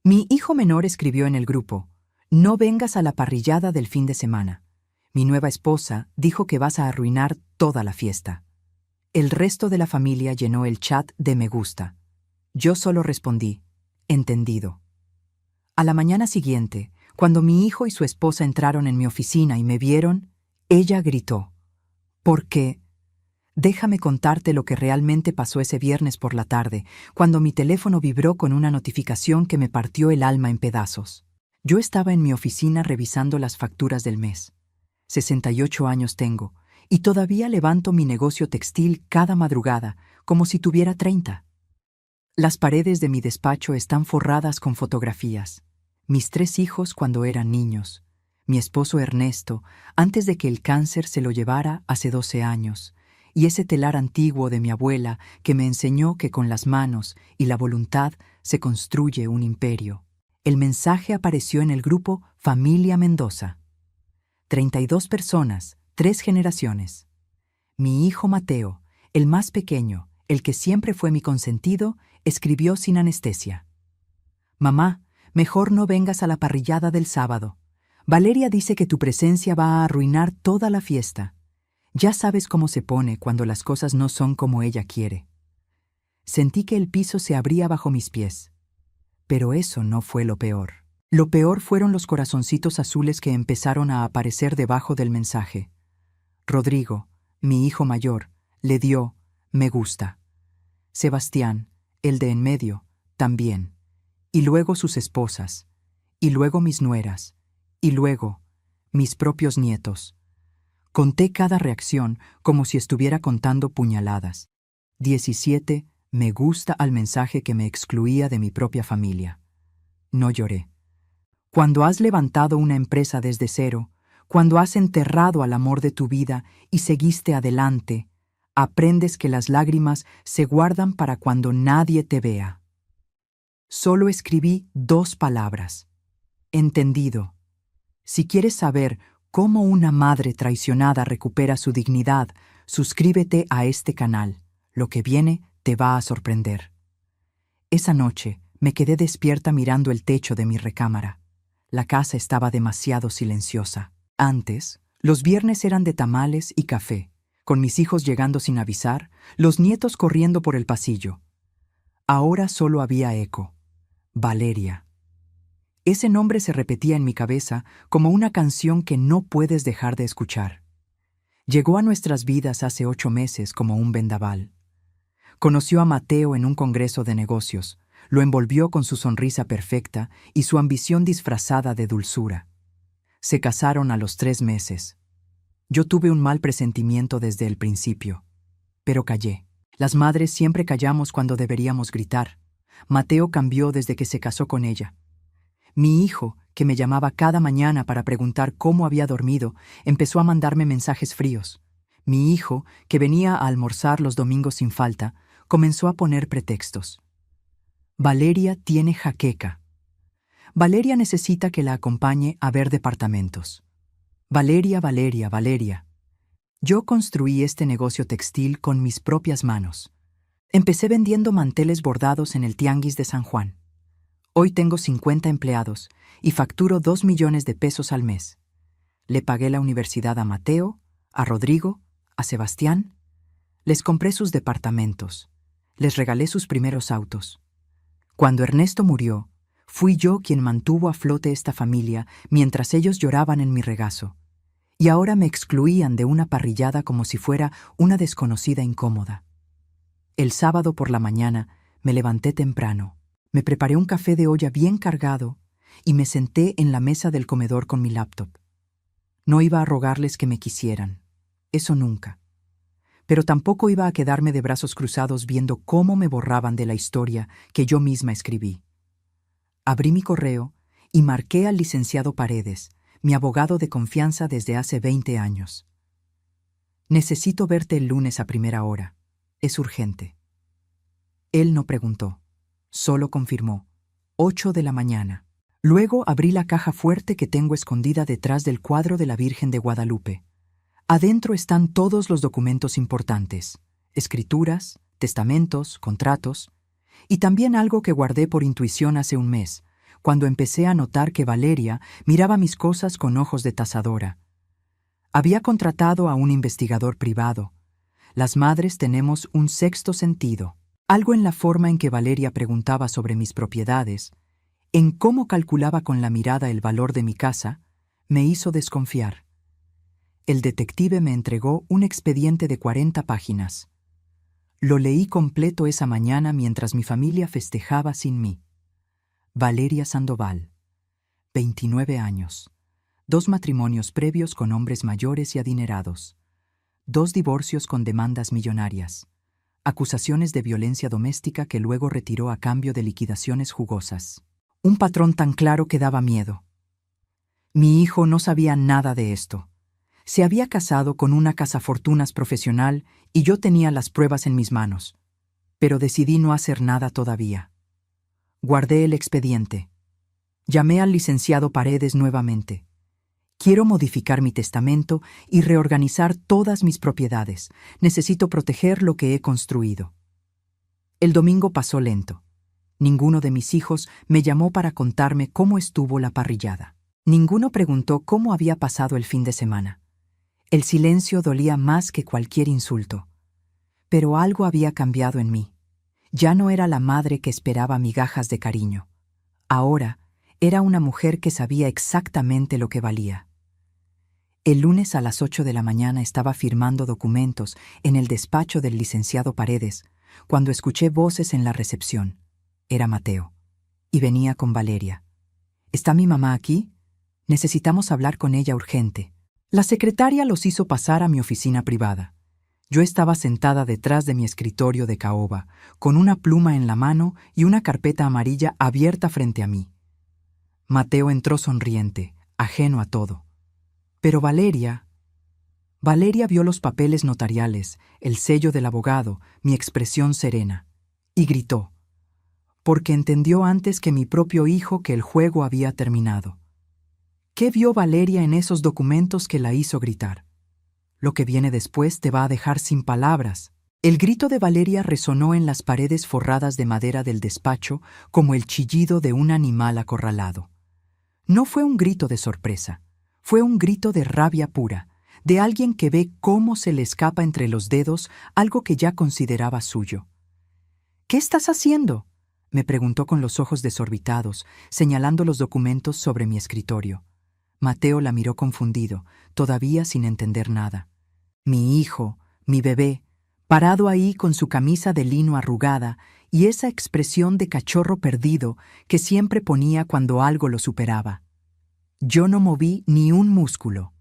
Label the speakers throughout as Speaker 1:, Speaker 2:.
Speaker 1: Mi hijo menor escribió en el grupo: "No vengas a la parrillada del fin de semana. Mi nueva esposa dijo que vas a arruinar toda la fiesta". El resto de la familia llenó el chat de me gusta. Yo solo respondí: entendido. A la mañana siguiente, cuando mi hijo y su esposa entraron en mi oficina y me vieron, ella gritó: "¿Por qué? Déjame contarte lo que realmente pasó ese viernes por la tarde, cuando mi teléfono vibró con una notificación que me partió el alma en pedazos". Yo estaba en mi oficina revisando las facturas del mes. 68 años tengo, y todavía levanto mi negocio textil cada madrugada, como si tuviera 30. Las paredes de mi despacho están forradas con fotografías. Mis 3 hijos cuando eran niños. Mi esposo Ernesto, antes de que el cáncer se lo llevara hace 12 años. Y ese telar antiguo de mi abuela que me enseñó que con las manos y la voluntad se construye un imperio. El mensaje apareció en el grupo Familia Mendoza. 32 personas, 3 generaciones. Mi hijo Mateo, el más pequeño, el que siempre fue mi consentido, escribió sin anestesia: "Mamá, mejor no vengas a la parrillada del sábado. Valeria dice que tu presencia va a arruinar toda la fiesta. Ya sabes cómo se pone cuando las cosas no son como ella quiere". Sentí que el piso se abría bajo mis pies. Pero eso no fue lo peor. Lo peor fueron los corazoncitos azules que empezaron a aparecer debajo del mensaje. Rodrigo, mi hijo mayor, le dio me gusta. Sebastián, el de en medio, también. Y luego sus esposas. Y luego mis nueras. Y luego mis propios nietos. Conté cada reacción como si estuviera contando puñaladas. 17 me gusta al mensaje que me excluía de mi propia familia. No lloré. Cuando has levantado una empresa desde cero, cuando has enterrado al amor de tu vida y seguiste adelante, aprendes que las lágrimas se guardan para cuando nadie te vea. Solo escribí 2 palabras: entendido. Si quieres saber cómo una madre traicionada recupera su dignidad, suscríbete a este canal. Lo que viene te va a sorprender. Esa noche me quedé despierta mirando el techo de mi recámara. La casa estaba demasiado silenciosa. Antes, los viernes eran de tamales y café, con mis hijos llegando sin avisar, los nietos corriendo por el pasillo. Ahora solo había eco. Valeria. Ese nombre se repetía en mi cabeza como una canción que no puedes dejar de escuchar. Llegó a nuestras vidas hace 8 meses como un vendaval. Conoció a Mateo en un congreso de negocios, lo envolvió con su sonrisa perfecta y su ambición disfrazada de dulzura. Se casaron a los 3 meses. Yo tuve un mal presentimiento desde el principio, pero callé. Las madres siempre callamos cuando deberíamos gritar. Mateo cambió desde que se casó con ella. Mi hijo, que me llamaba cada mañana para preguntar cómo había dormido, empezó a mandarme mensajes fríos. Mi hijo, que venía a almorzar los domingos sin falta, comenzó a poner pretextos. Valeria tiene jaqueca. Valeria necesita que la acompañe a ver departamentos. Valeria, Valeria, Valeria. Yo construí este negocio textil con mis propias manos. Empecé vendiendo manteles bordados en el Tianguis de San Juan. Hoy tengo 50 empleados y facturo 2 millones de pesos al mes. Le pagué la universidad a Mateo, a Rodrigo, a Sebastián. Les compré sus departamentos. Les regalé sus primeros autos. Cuando Ernesto murió, fui yo quien mantuvo a flote esta familia mientras ellos lloraban en mi regazo. Y ahora me excluían de una parrillada como si fuera una desconocida incómoda. El sábado por la mañana me levanté temprano. Me preparé un café de olla bien cargado y me senté en la mesa del comedor con mi laptop. No iba a rogarles que me quisieran, eso nunca. Pero tampoco iba a quedarme de brazos cruzados viendo cómo me borraban de la historia que yo misma escribí. Abrí mi correo y marqué al licenciado Paredes, mi abogado de confianza desde hace 20 años. Necesito verte el lunes a primera hora. Es urgente. Él no preguntó. Solo confirmó: 8 de la mañana. Luego abrí la caja fuerte que tengo escondida detrás del cuadro de la Virgen de Guadalupe. Adentro están todos los documentos importantes: escrituras, testamentos, contratos, y también algo que guardé por intuición hace un mes, cuando empecé a notar que Valeria miraba mis cosas con ojos de tasadora. Había contratado a un investigador privado. Las madres tenemos un sexto sentido. Algo en la forma en que Valeria preguntaba sobre mis propiedades, en cómo calculaba con la mirada el valor de mi casa, me hizo desconfiar. El detective me entregó un expediente de 40 páginas. Lo leí completo esa mañana mientras mi familia festejaba sin mí. Valeria Sandoval, 29 años, 2 matrimonios previos con hombres mayores y adinerados, 2 divorcios con demandas millonarias, acusaciones de violencia doméstica que luego retiró a cambio de liquidaciones jugosas. Un patrón tan claro que daba miedo. Mi hijo no sabía nada de esto. Se había casado con una cazafortunas profesional y yo tenía las pruebas en mis manos, pero decidí no hacer nada todavía. Guardé el expediente. Llamé al licenciado Paredes nuevamente. Quiero modificar mi testamento y reorganizar todas mis propiedades. Necesito proteger lo que he construido. El domingo pasó lento. Ninguno de mis hijos me llamó para contarme cómo estuvo la parrillada. Ninguno preguntó cómo había pasado el fin de semana. El silencio dolía más que cualquier insulto. Pero algo había cambiado en mí. Ya no era la madre que esperaba migajas de cariño. Ahora era una mujer que sabía exactamente lo que valía. El lunes a las 8 de la mañana estaba firmando documentos en el despacho del licenciado Paredes, cuando escuché voces en la recepción. Era Mateo, y venía con Valeria. ¿Está mi mamá aquí? Necesitamos hablar con ella urgente. La secretaria los hizo pasar a mi oficina privada. Yo estaba sentada detrás de mi escritorio de caoba, con una pluma en la mano y una carpeta amarilla abierta frente a mí. Mateo entró sonriente, ajeno a todo. Pero Valeria vio los papeles notariales, el sello del abogado, mi expresión serena, y gritó, porque entendió antes que mi propio hijo que el juego había terminado. ¿Qué vio Valeria en esos documentos que la hizo gritar? Lo que viene después te va a dejar sin palabras. El grito de Valeria resonó en las paredes forradas de madera del despacho como el chillido de un animal acorralado. No fue un grito de sorpresa. Fue un grito de rabia pura, de alguien que ve cómo se le escapa entre los dedos algo que ya consideraba suyo. ¿Qué estás haciendo?, me preguntó con los ojos desorbitados, señalando los documentos sobre mi escritorio. Mateo la miró confundido, todavía sin entender nada. Mi hijo, mi bebé, parado ahí con su camisa de lino arrugada y esa expresión de cachorro perdido que siempre ponía cuando algo lo superaba. Yo no moví ni un músculo.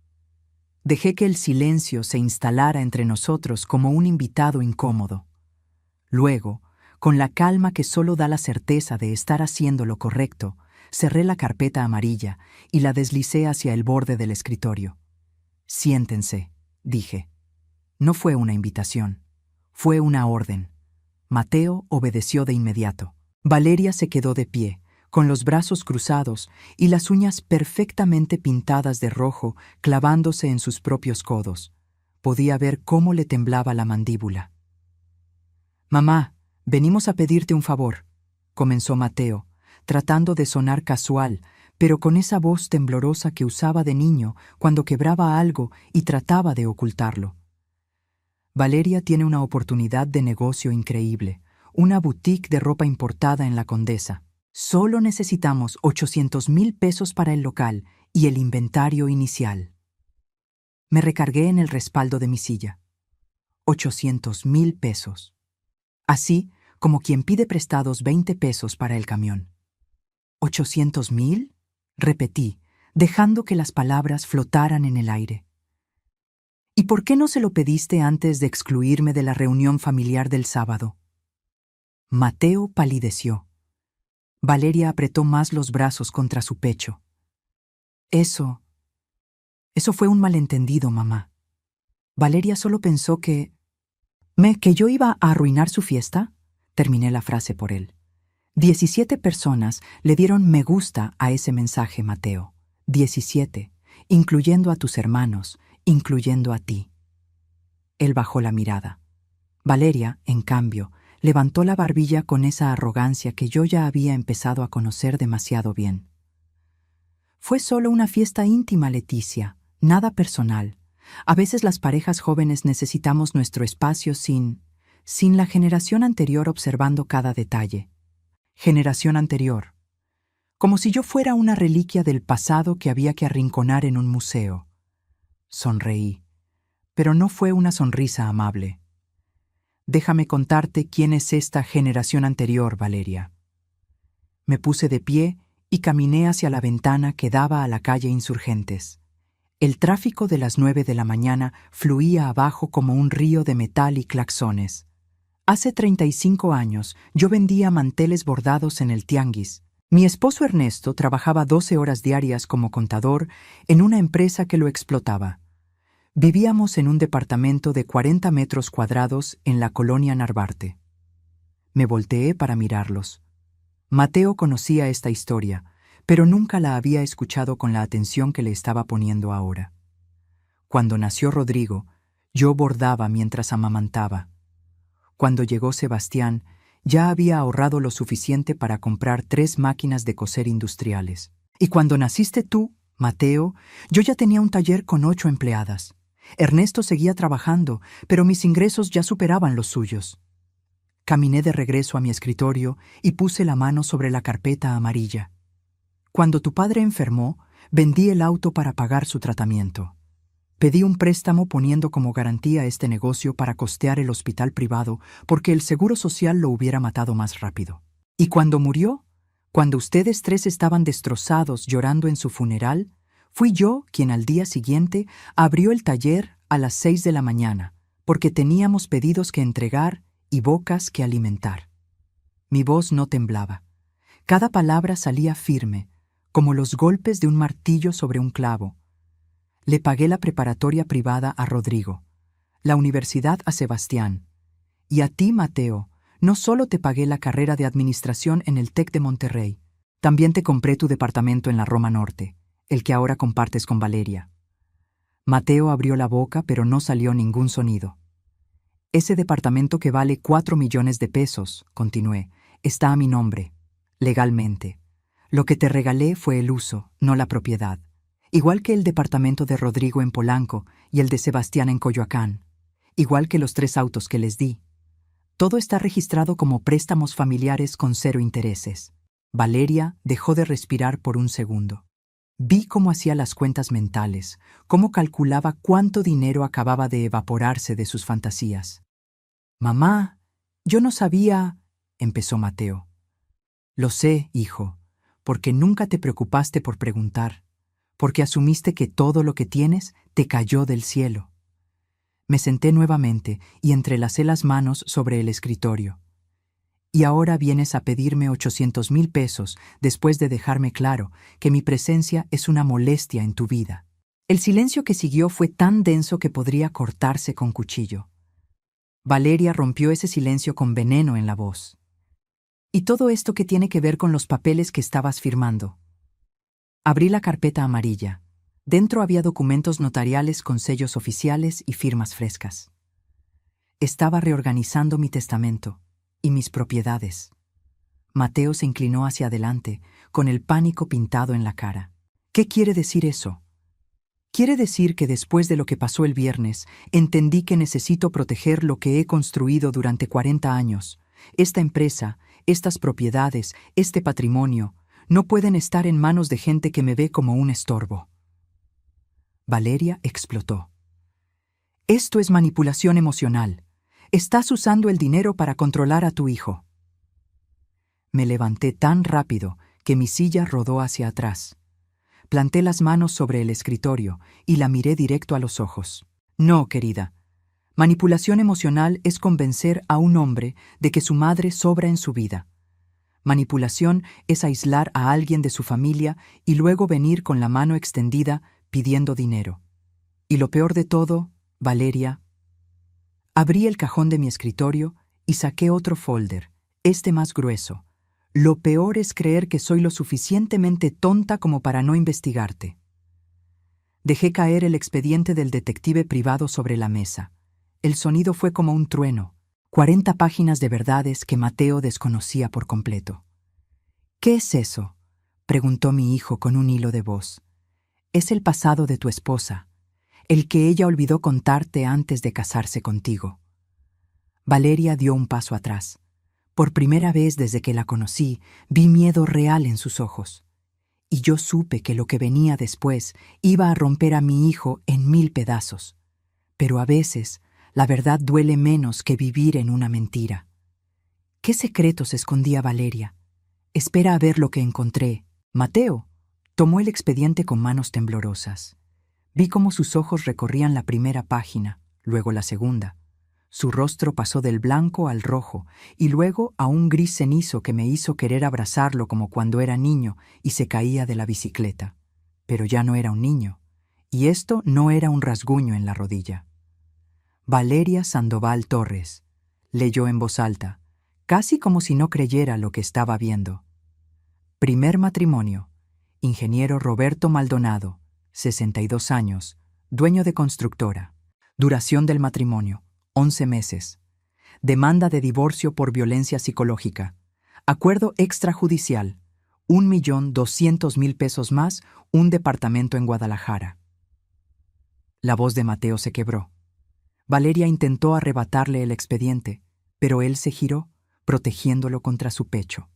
Speaker 1: Dejé que el silencio se instalara entre nosotros como un invitado incómodo. Luego, con la calma que solo da la certeza de estar haciendo lo correcto, cerré la carpeta amarilla y la deslicé hacia el borde del escritorio. Siéntense, dije. No fue una invitación, fue una orden. Mateo obedeció de inmediato. Valeria se quedó de pie, con los brazos cruzados y las uñas perfectamente pintadas de rojo clavándose en sus propios codos. Podía ver cómo le temblaba la mandíbula. «Mamá, venimos a pedirte un favor», comenzó Mateo, tratando de sonar casual, pero con esa voz temblorosa que usaba de niño cuando quebraba algo y trataba de ocultarlo. Valeria tiene una oportunidad de negocio increíble, una boutique de ropa importada en La Condesa. Solo necesitamos 800,000 pesos para el local y el inventario inicial. Me recargué en el respaldo de mi silla. 800,000 pesos. Así como quien pide prestados 20 pesos para el camión. ¿800,000? Repetí, dejando que las palabras flotaran en el aire. ¿Y por qué no se lo pediste antes de excluirme de la reunión familiar del sábado? Mateo palideció. Valeria apretó más los brazos contra su pecho. Eso fue un malentendido, mamá. Valeria solo pensó que yo iba a arruinar su fiesta. Terminé la frase por él. 17 personas le dieron me gusta a ese mensaje, Mateo. 17, incluyendo a tus hermanos, incluyendo a ti. Él bajó la mirada. Valeria, en cambio, Levantó la barbilla con esa arrogancia que yo ya había empezado a conocer demasiado bien. Fue solo una fiesta íntima, Leticia, nada personal. A veces las parejas jóvenes necesitamos nuestro espacio sin la generación anterior observando cada detalle. Generación anterior. Como si yo fuera una reliquia del pasado que había que arrinconar en un museo. Sonreí, pero no fue una sonrisa amable. Déjame contarte quién es esta generación anterior, Valeria. Me puse de pie y caminé hacia la ventana que daba a la calle Insurgentes. El tráfico de las 9 de la mañana fluía abajo como un río de metal y claxones. Hace 35 años yo vendía manteles bordados en el tianguis. Mi esposo Ernesto trabajaba 12 horas diarias como contador en una empresa que lo explotaba. Vivíamos en un departamento de 40 metros cuadrados en la colonia Narvarte. Me volteé para mirarlos. Mateo conocía esta historia, pero nunca la había escuchado con la atención que le estaba poniendo ahora. Cuando nació Rodrigo, yo bordaba mientras amamantaba. Cuando llegó Sebastián, ya había ahorrado lo suficiente para comprar 3 máquinas de coser industriales. Y cuando naciste tú, Mateo, yo ya tenía un taller con 8 empleadas. Ernesto seguía trabajando, pero mis ingresos ya superaban los suyos. Caminé de regreso a mi escritorio y puse la mano sobre la carpeta amarilla. Cuando tu padre enfermó, vendí el auto para pagar su tratamiento. Pedí un préstamo poniendo como garantía este negocio para costear el hospital privado porque el seguro social lo hubiera matado más rápido. Y cuando murió, cuando ustedes 3 estaban destrozados llorando en su funeral, fui yo quien al día siguiente abrió el taller a las 6 de la mañana, porque teníamos pedidos que entregar y bocas que alimentar. Mi voz no temblaba. Cada palabra salía firme, como los golpes de un martillo sobre un clavo. Le pagué la preparatoria privada a Rodrigo, la universidad a Sebastián. Y a ti, Mateo, no solo te pagué la carrera de administración en el TEC de Monterrey, también te compré tu departamento en la Roma Norte, el que ahora compartes con Valeria. Mateo abrió la boca, pero no salió ningún sonido. Ese departamento que vale 4 millones de pesos, continué, está a mi nombre, legalmente. Lo que te regalé fue el uso, no la propiedad. Igual que el departamento de Rodrigo en Polanco y el de Sebastián en Coyoacán. Igual que los 3 autos que les di. Todo está registrado como préstamos familiares con 0 intereses. Valeria dejó de respirar por un segundo. Vi cómo hacía las cuentas mentales, cómo calculaba cuánto dinero acababa de evaporarse de sus fantasías. «Mamá, yo no sabía», empezó Mateo. «Lo sé, hijo, porque nunca te preocupaste por preguntar, porque asumiste que todo lo que tienes te cayó del cielo». Me senté nuevamente y entrelacé las manos sobre el escritorio. «Y ahora vienes a pedirme 800,000 pesos después de dejarme claro que mi presencia es una molestia en tu vida». El silencio que siguió fue tan denso que podría cortarse con cuchillo. Valeria rompió ese silencio con veneno en la voz. «¿Y todo esto qué tiene que ver con los papeles que estabas firmando?» Abrí la carpeta amarilla. Dentro había documentos notariales con sellos oficiales y firmas frescas. Estaba reorganizando mi testamento y mis propiedades. Mateo se inclinó hacia adelante, con el pánico pintado en la cara. «¿Qué quiere decir eso?» «Quiere decir que después de lo que pasó el viernes, entendí que necesito proteger lo que he construido durante 40 años. Esta empresa, estas propiedades, este patrimonio, no pueden estar en manos de gente que me ve como un estorbo». Valeria explotó. «Esto es manipulación emocional. Estás usando el dinero para controlar a tu hijo». Me levanté tan rápido que mi silla rodó hacia atrás. Planté las manos sobre el escritorio y la miré directo a los ojos. «No, querida. Manipulación emocional es convencer a un hombre de que su madre sobra en su vida. Manipulación es aislar a alguien de su familia y luego venir con la mano extendida pidiendo dinero. Y lo peor de todo, Valeria». Abrí el cajón de mi escritorio y saqué otro folder, este más grueso. «Lo peor es creer que soy lo suficientemente tonta como para no investigarte». Dejé caer el expediente del detective privado sobre la mesa. El sonido fue como un trueno. 40 páginas de verdades que Mateo desconocía por completo. ¿Qué es eso?, preguntó mi hijo con un hilo de voz. Es el pasado de tu esposa, el que ella olvidó contarte antes de casarse contigo. Valeria dio un paso atrás. Por primera vez desde que la conocí, vi miedo real en sus ojos. Y yo supe que lo que venía después iba a romper a mi hijo en 1000 pedazos. Pero a veces, la verdad duele menos que vivir en una mentira. ¿Qué secretos escondía Valeria? Espera a ver lo que encontré. Mateo tomó el expediente con manos temblorosas. Vi cómo sus ojos recorrían la primera página, luego la segunda. Su rostro pasó del blanco al rojo y luego a un gris cenizo que me hizo querer abrazarlo como cuando era niño y se caía de la bicicleta. Pero ya no era un niño, y esto no era un rasguño en la rodilla. Valeria Sandoval Torres, leyó en voz alta, casi como si no creyera lo que estaba viendo. Primer matrimonio. Ingeniero Roberto Maldonado, 62 años, dueño de constructora. Duración del matrimonio, 11 meses. Demanda de divorcio por violencia psicológica. Acuerdo extrajudicial, 1.200.000 pesos más, un departamento en Guadalajara. La voz de Mateo se quebró. Valeria intentó arrebatarle el expediente, pero él se giró, protegiéndolo contra su pecho.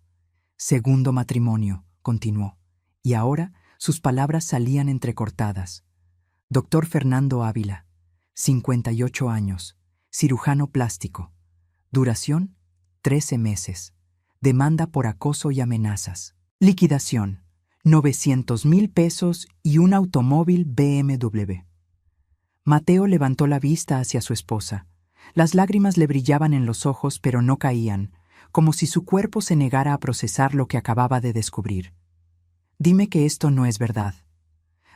Speaker 1: Segundo matrimonio, continuó, y ahora sus palabras salían entrecortadas. Doctor Fernando Ávila, 58 años, cirujano plástico. Duración, 13 meses. Demanda por acoso y amenazas. Liquidación, 900.000 pesos y un automóvil BMW. Mateo levantó la vista hacia su esposa. Las lágrimas le brillaban en los ojos, pero no caían, como si su cuerpo se negara a procesar lo que acababa de descubrir. Dime que esto no es verdad.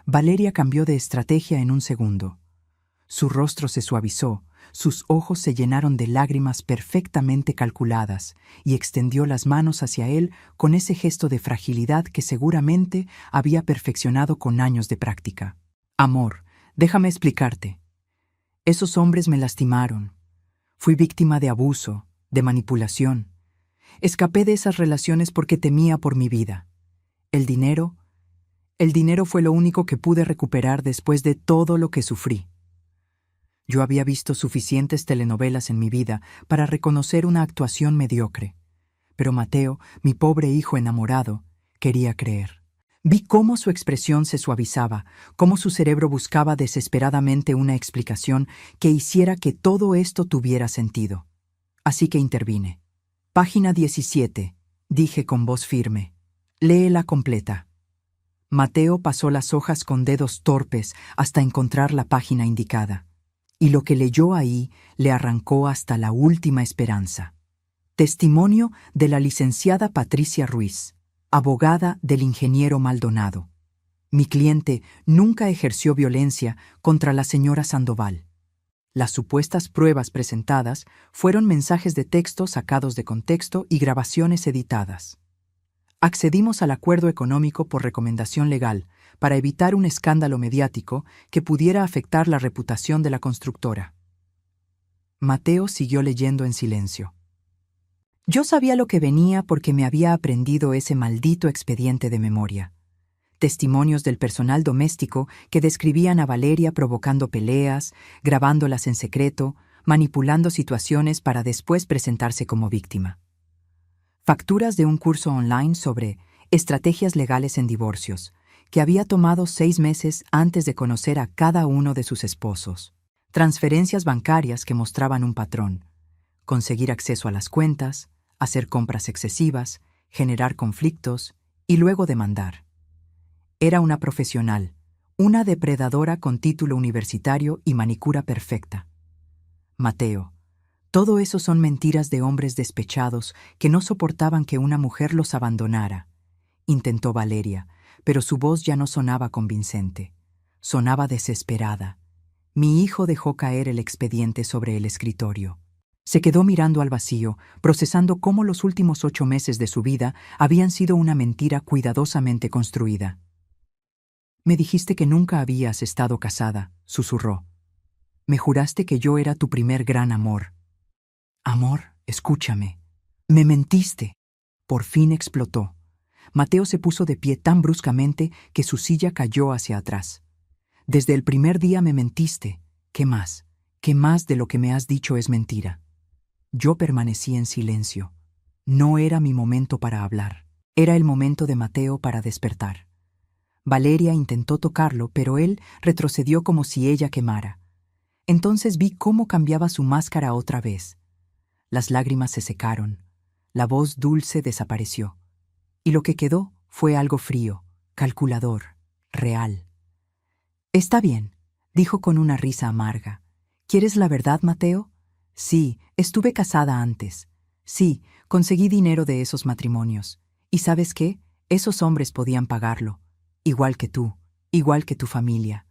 Speaker 1: Valeria cambió de estrategia en un segundo. Su rostro se suavizó, sus ojos se llenaron de lágrimas perfectamente calculadas y extendió las manos hacia él con ese gesto de fragilidad que seguramente había perfeccionado con años de práctica. Amor, déjame explicarte. Esos hombres me lastimaron. Fui víctima de abuso, de manipulación. Escapé de esas relaciones porque temía por mi vida. El dinero fue lo único que pude recuperar después de todo lo que sufrí. Yo había visto suficientes telenovelas en mi vida para reconocer una actuación mediocre. Pero Mateo, mi pobre hijo enamorado, quería creer. Vi cómo su expresión se suavizaba, cómo su cerebro buscaba desesperadamente una explicación que hiciera que todo esto tuviera sentido. Así que intervine. Página 17, dije con voz firme. Léela completa. Mateo pasó las hojas con dedos torpes hasta encontrar la página indicada. Y lo que leyó ahí le arrancó hasta la última esperanza. Testimonio de la licenciada Patricia Ruiz, abogada del ingeniero Maldonado. Mi cliente nunca ejerció violencia contra la señora Sandoval. Las supuestas pruebas presentadas fueron mensajes de texto sacados de contexto y grabaciones editadas. Accedimos al acuerdo económico por recomendación legal para evitar un escándalo mediático que pudiera afectar la reputación de la constructora. Mateo siguió leyendo en silencio. Yo sabía lo que venía porque me había aprendido ese maldito expediente de memoria. Testimonios del personal doméstico que describían a Valeria provocando peleas, grabándolas en secreto, manipulando situaciones para después presentarse como víctima. Facturas de un curso online sobre estrategias legales en divorcios, que había tomado 6 meses antes de conocer a cada uno de sus esposos. Transferencias bancarias que mostraban un patrón: conseguir acceso a las cuentas, hacer compras excesivas, generar conflictos y luego demandar. Era una profesional, una depredadora con título universitario y manicura perfecta. Mateo, todo eso son mentiras de hombres despechados que no soportaban que una mujer los abandonara, intentó Valeria, pero su voz ya no sonaba convincente. Sonaba desesperada. Mi hijo dejó caer el expediente sobre el escritorio. Se quedó mirando al vacío, procesando cómo los últimos 8 meses de su vida habían sido una mentira cuidadosamente construida. Me dijiste que nunca habías estado casada, susurró. Me juraste que yo era tu primer gran amor. Amor, escúchame. Me mentiste. Por fin explotó. Mateo se puso de pie tan bruscamente que su silla cayó hacia atrás. Desde el primer día me mentiste. ¿Qué más? ¿Qué más de lo que me has dicho es mentira? Yo permanecí en silencio. No era mi momento para hablar. Era el momento de Mateo para despertar. Valeria intentó tocarlo, pero él retrocedió como si ella quemara. Entonces vi cómo cambiaba su máscara otra vez. Las lágrimas se secaron. La voz dulce desapareció. Y lo que quedó fue algo frío, calculador, real. Está bien, dijo con una risa amarga. ¿Quieres la verdad, Mateo? Sí, estuve casada antes. Sí, conseguí dinero de esos matrimonios. ¿Y sabes qué? Esos hombres podían pagarlo. Igual que tú, igual que tu familia.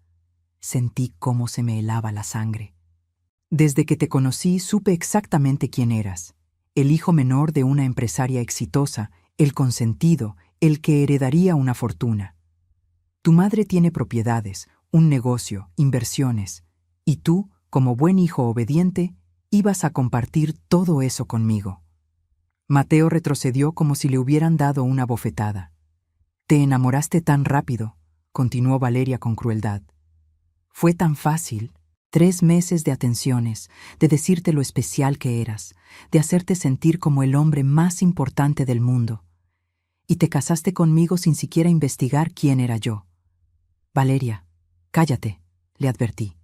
Speaker 1: Sentí cómo se me helaba la sangre. Desde que te conocí supe exactamente quién eras. El hijo menor de una empresaria exitosa, el consentido, el que heredaría una fortuna. Tu madre tiene propiedades, un negocio, inversiones, y tú, como buen hijo obediente, ibas a compartir todo eso conmigo. Mateo retrocedió como si le hubieran dado una bofetada. Te enamoraste tan rápido, continuó Valeria con crueldad. Fue tan fácil. 3 meses de atenciones, de decirte lo especial que eras, de hacerte sentir como el hombre más importante del mundo. Y te casaste conmigo sin siquiera investigar quién era yo. Valeria, cállate, le advertí.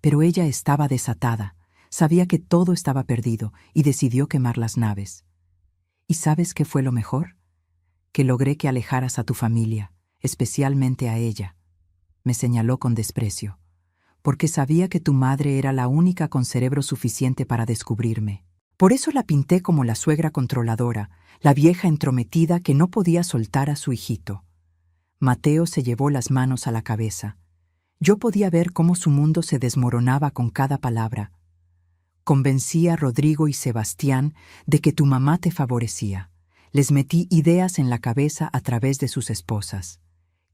Speaker 1: Pero ella estaba desatada, sabía que todo estaba perdido y decidió quemar las naves. ¿Y sabes qué fue lo mejor? Que logré que alejaras a tu familia, especialmente a ella. Me señaló con desprecio. Porque sabía que tu madre era la única con cerebro suficiente para descubrirme. Por eso la pinté como la suegra controladora, la vieja entrometida que no podía soltar a su hijito. Mateo se llevó las manos a la cabeza. Yo podía ver cómo su mundo se desmoronaba con cada palabra. Convencí a Rodrigo y Sebastián de que tu mamá te favorecía. Les metí ideas en la cabeza a través de sus esposas.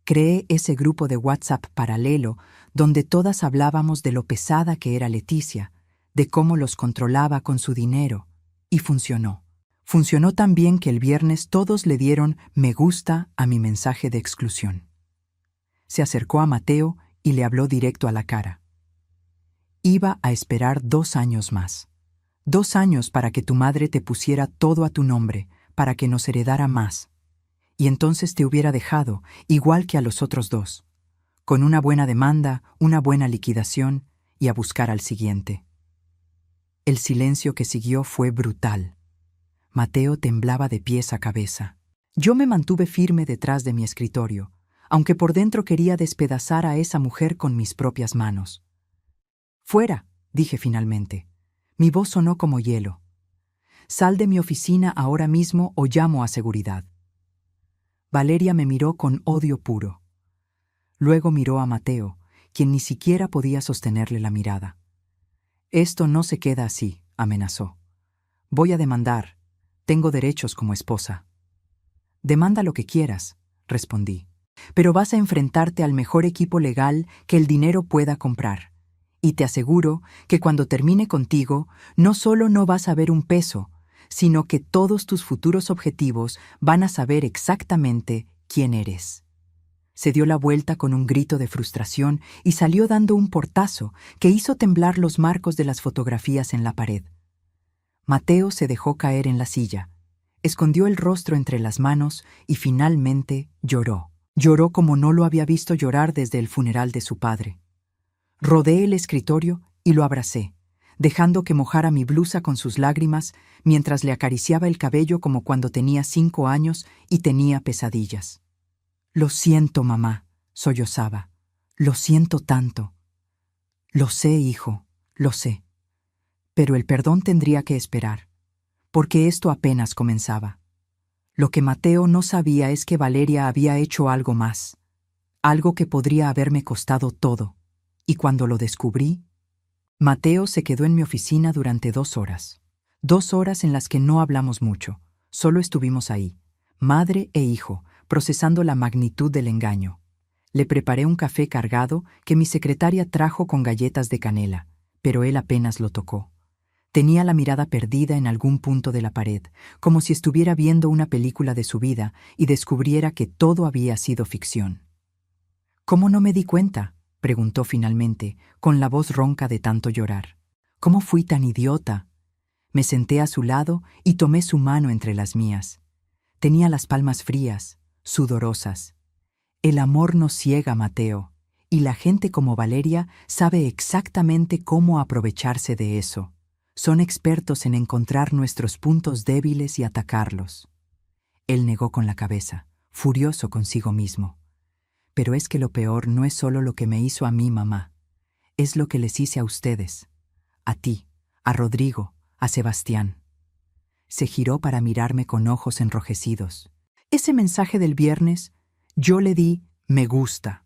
Speaker 1: Creé ese grupo de WhatsApp paralelo donde todas hablábamos de lo pesada que era Leticia, de cómo los controlaba con su dinero, y funcionó. Funcionó tan bien que el viernes todos le dieron me gusta a mi mensaje de exclusión. Se acercó a Mateo y le habló directo a la cara. Iba a esperar 2 años más. 2 años para que tu madre te pusiera todo a tu nombre, para que nos heredara más. Y entonces te hubiera dejado, igual que a los otros 2, con una buena demanda, una buena liquidación y a buscar al siguiente. El silencio que siguió fue brutal. Mateo temblaba de pies a cabeza. Yo me mantuve firme detrás de mi escritorio, aunque por dentro quería despedazar a esa mujer con mis propias manos. «Fuera», dije finalmente. Mi voz sonó como hielo. «Sal de mi oficina ahora mismo o llamo a seguridad». Valeria me miró con odio puro. Luego miró a Mateo, quien ni siquiera podía sostenerle la mirada. «Esto no se queda así», amenazó. «Voy a demandar. Tengo derechos como esposa». «Demanda lo que quieras», respondí. «Pero vas a enfrentarte al mejor equipo legal que el dinero pueda comprar. Y te aseguro que cuando termine contigo, no solo no vas a ver un peso, sino que todos tus futuros objetivos van a saber exactamente quién eres». Se dio la vuelta con un grito de frustración y salió dando un portazo que hizo temblar los marcos de las fotografías en la pared. Mateo se dejó caer en la silla, escondió el rostro entre las manos y finalmente lloró. Lloró como no lo había visto llorar desde el funeral de su padre. Rodeé el escritorio y lo abracé, dejando que mojara mi blusa con sus lágrimas mientras le acariciaba el cabello como cuando tenía 5 años y tenía pesadillas. «Lo siento, mamá», sollozaba. «Lo siento tanto». «Lo sé, hijo, lo sé. Pero el perdón tendría que esperar, porque esto apenas comenzaba. Lo que Mateo no sabía es que Valeria había hecho algo más, algo que podría haberme costado todo, y cuando lo descubrí, Mateo se quedó en mi oficina durante 2 horas. 2 horas en las que no hablamos mucho, solo estuvimos ahí, madre e hijo, procesando la magnitud del engaño. Le preparé un café cargado que mi secretaria trajo con galletas de canela, pero él apenas lo tocó. Tenía la mirada perdida en algún punto de la pared, como si estuviera viendo una película de su vida y descubriera que todo había sido ficción. «¿Cómo no me di cuenta?», preguntó finalmente, con la voz ronca de tanto llorar. «¿Cómo fui tan idiota?». Me senté a su lado y tomé su mano entre las mías. Tenía las palmas frías, sudorosas. «El amor nos ciega, Mateo, y la gente como Valeria sabe exactamente cómo aprovecharse de eso. Son expertos en encontrar nuestros puntos débiles y atacarlos». Él negó con la cabeza, furioso consigo mismo. «Pero es que lo peor no es solo lo que me hizo a mí, mamá. Es lo que les hice a ustedes. A ti, a Rodrigo, a Sebastián». Se giró para mirarme con ojos enrojecidos. «Ese mensaje del viernes, yo le di me gusta.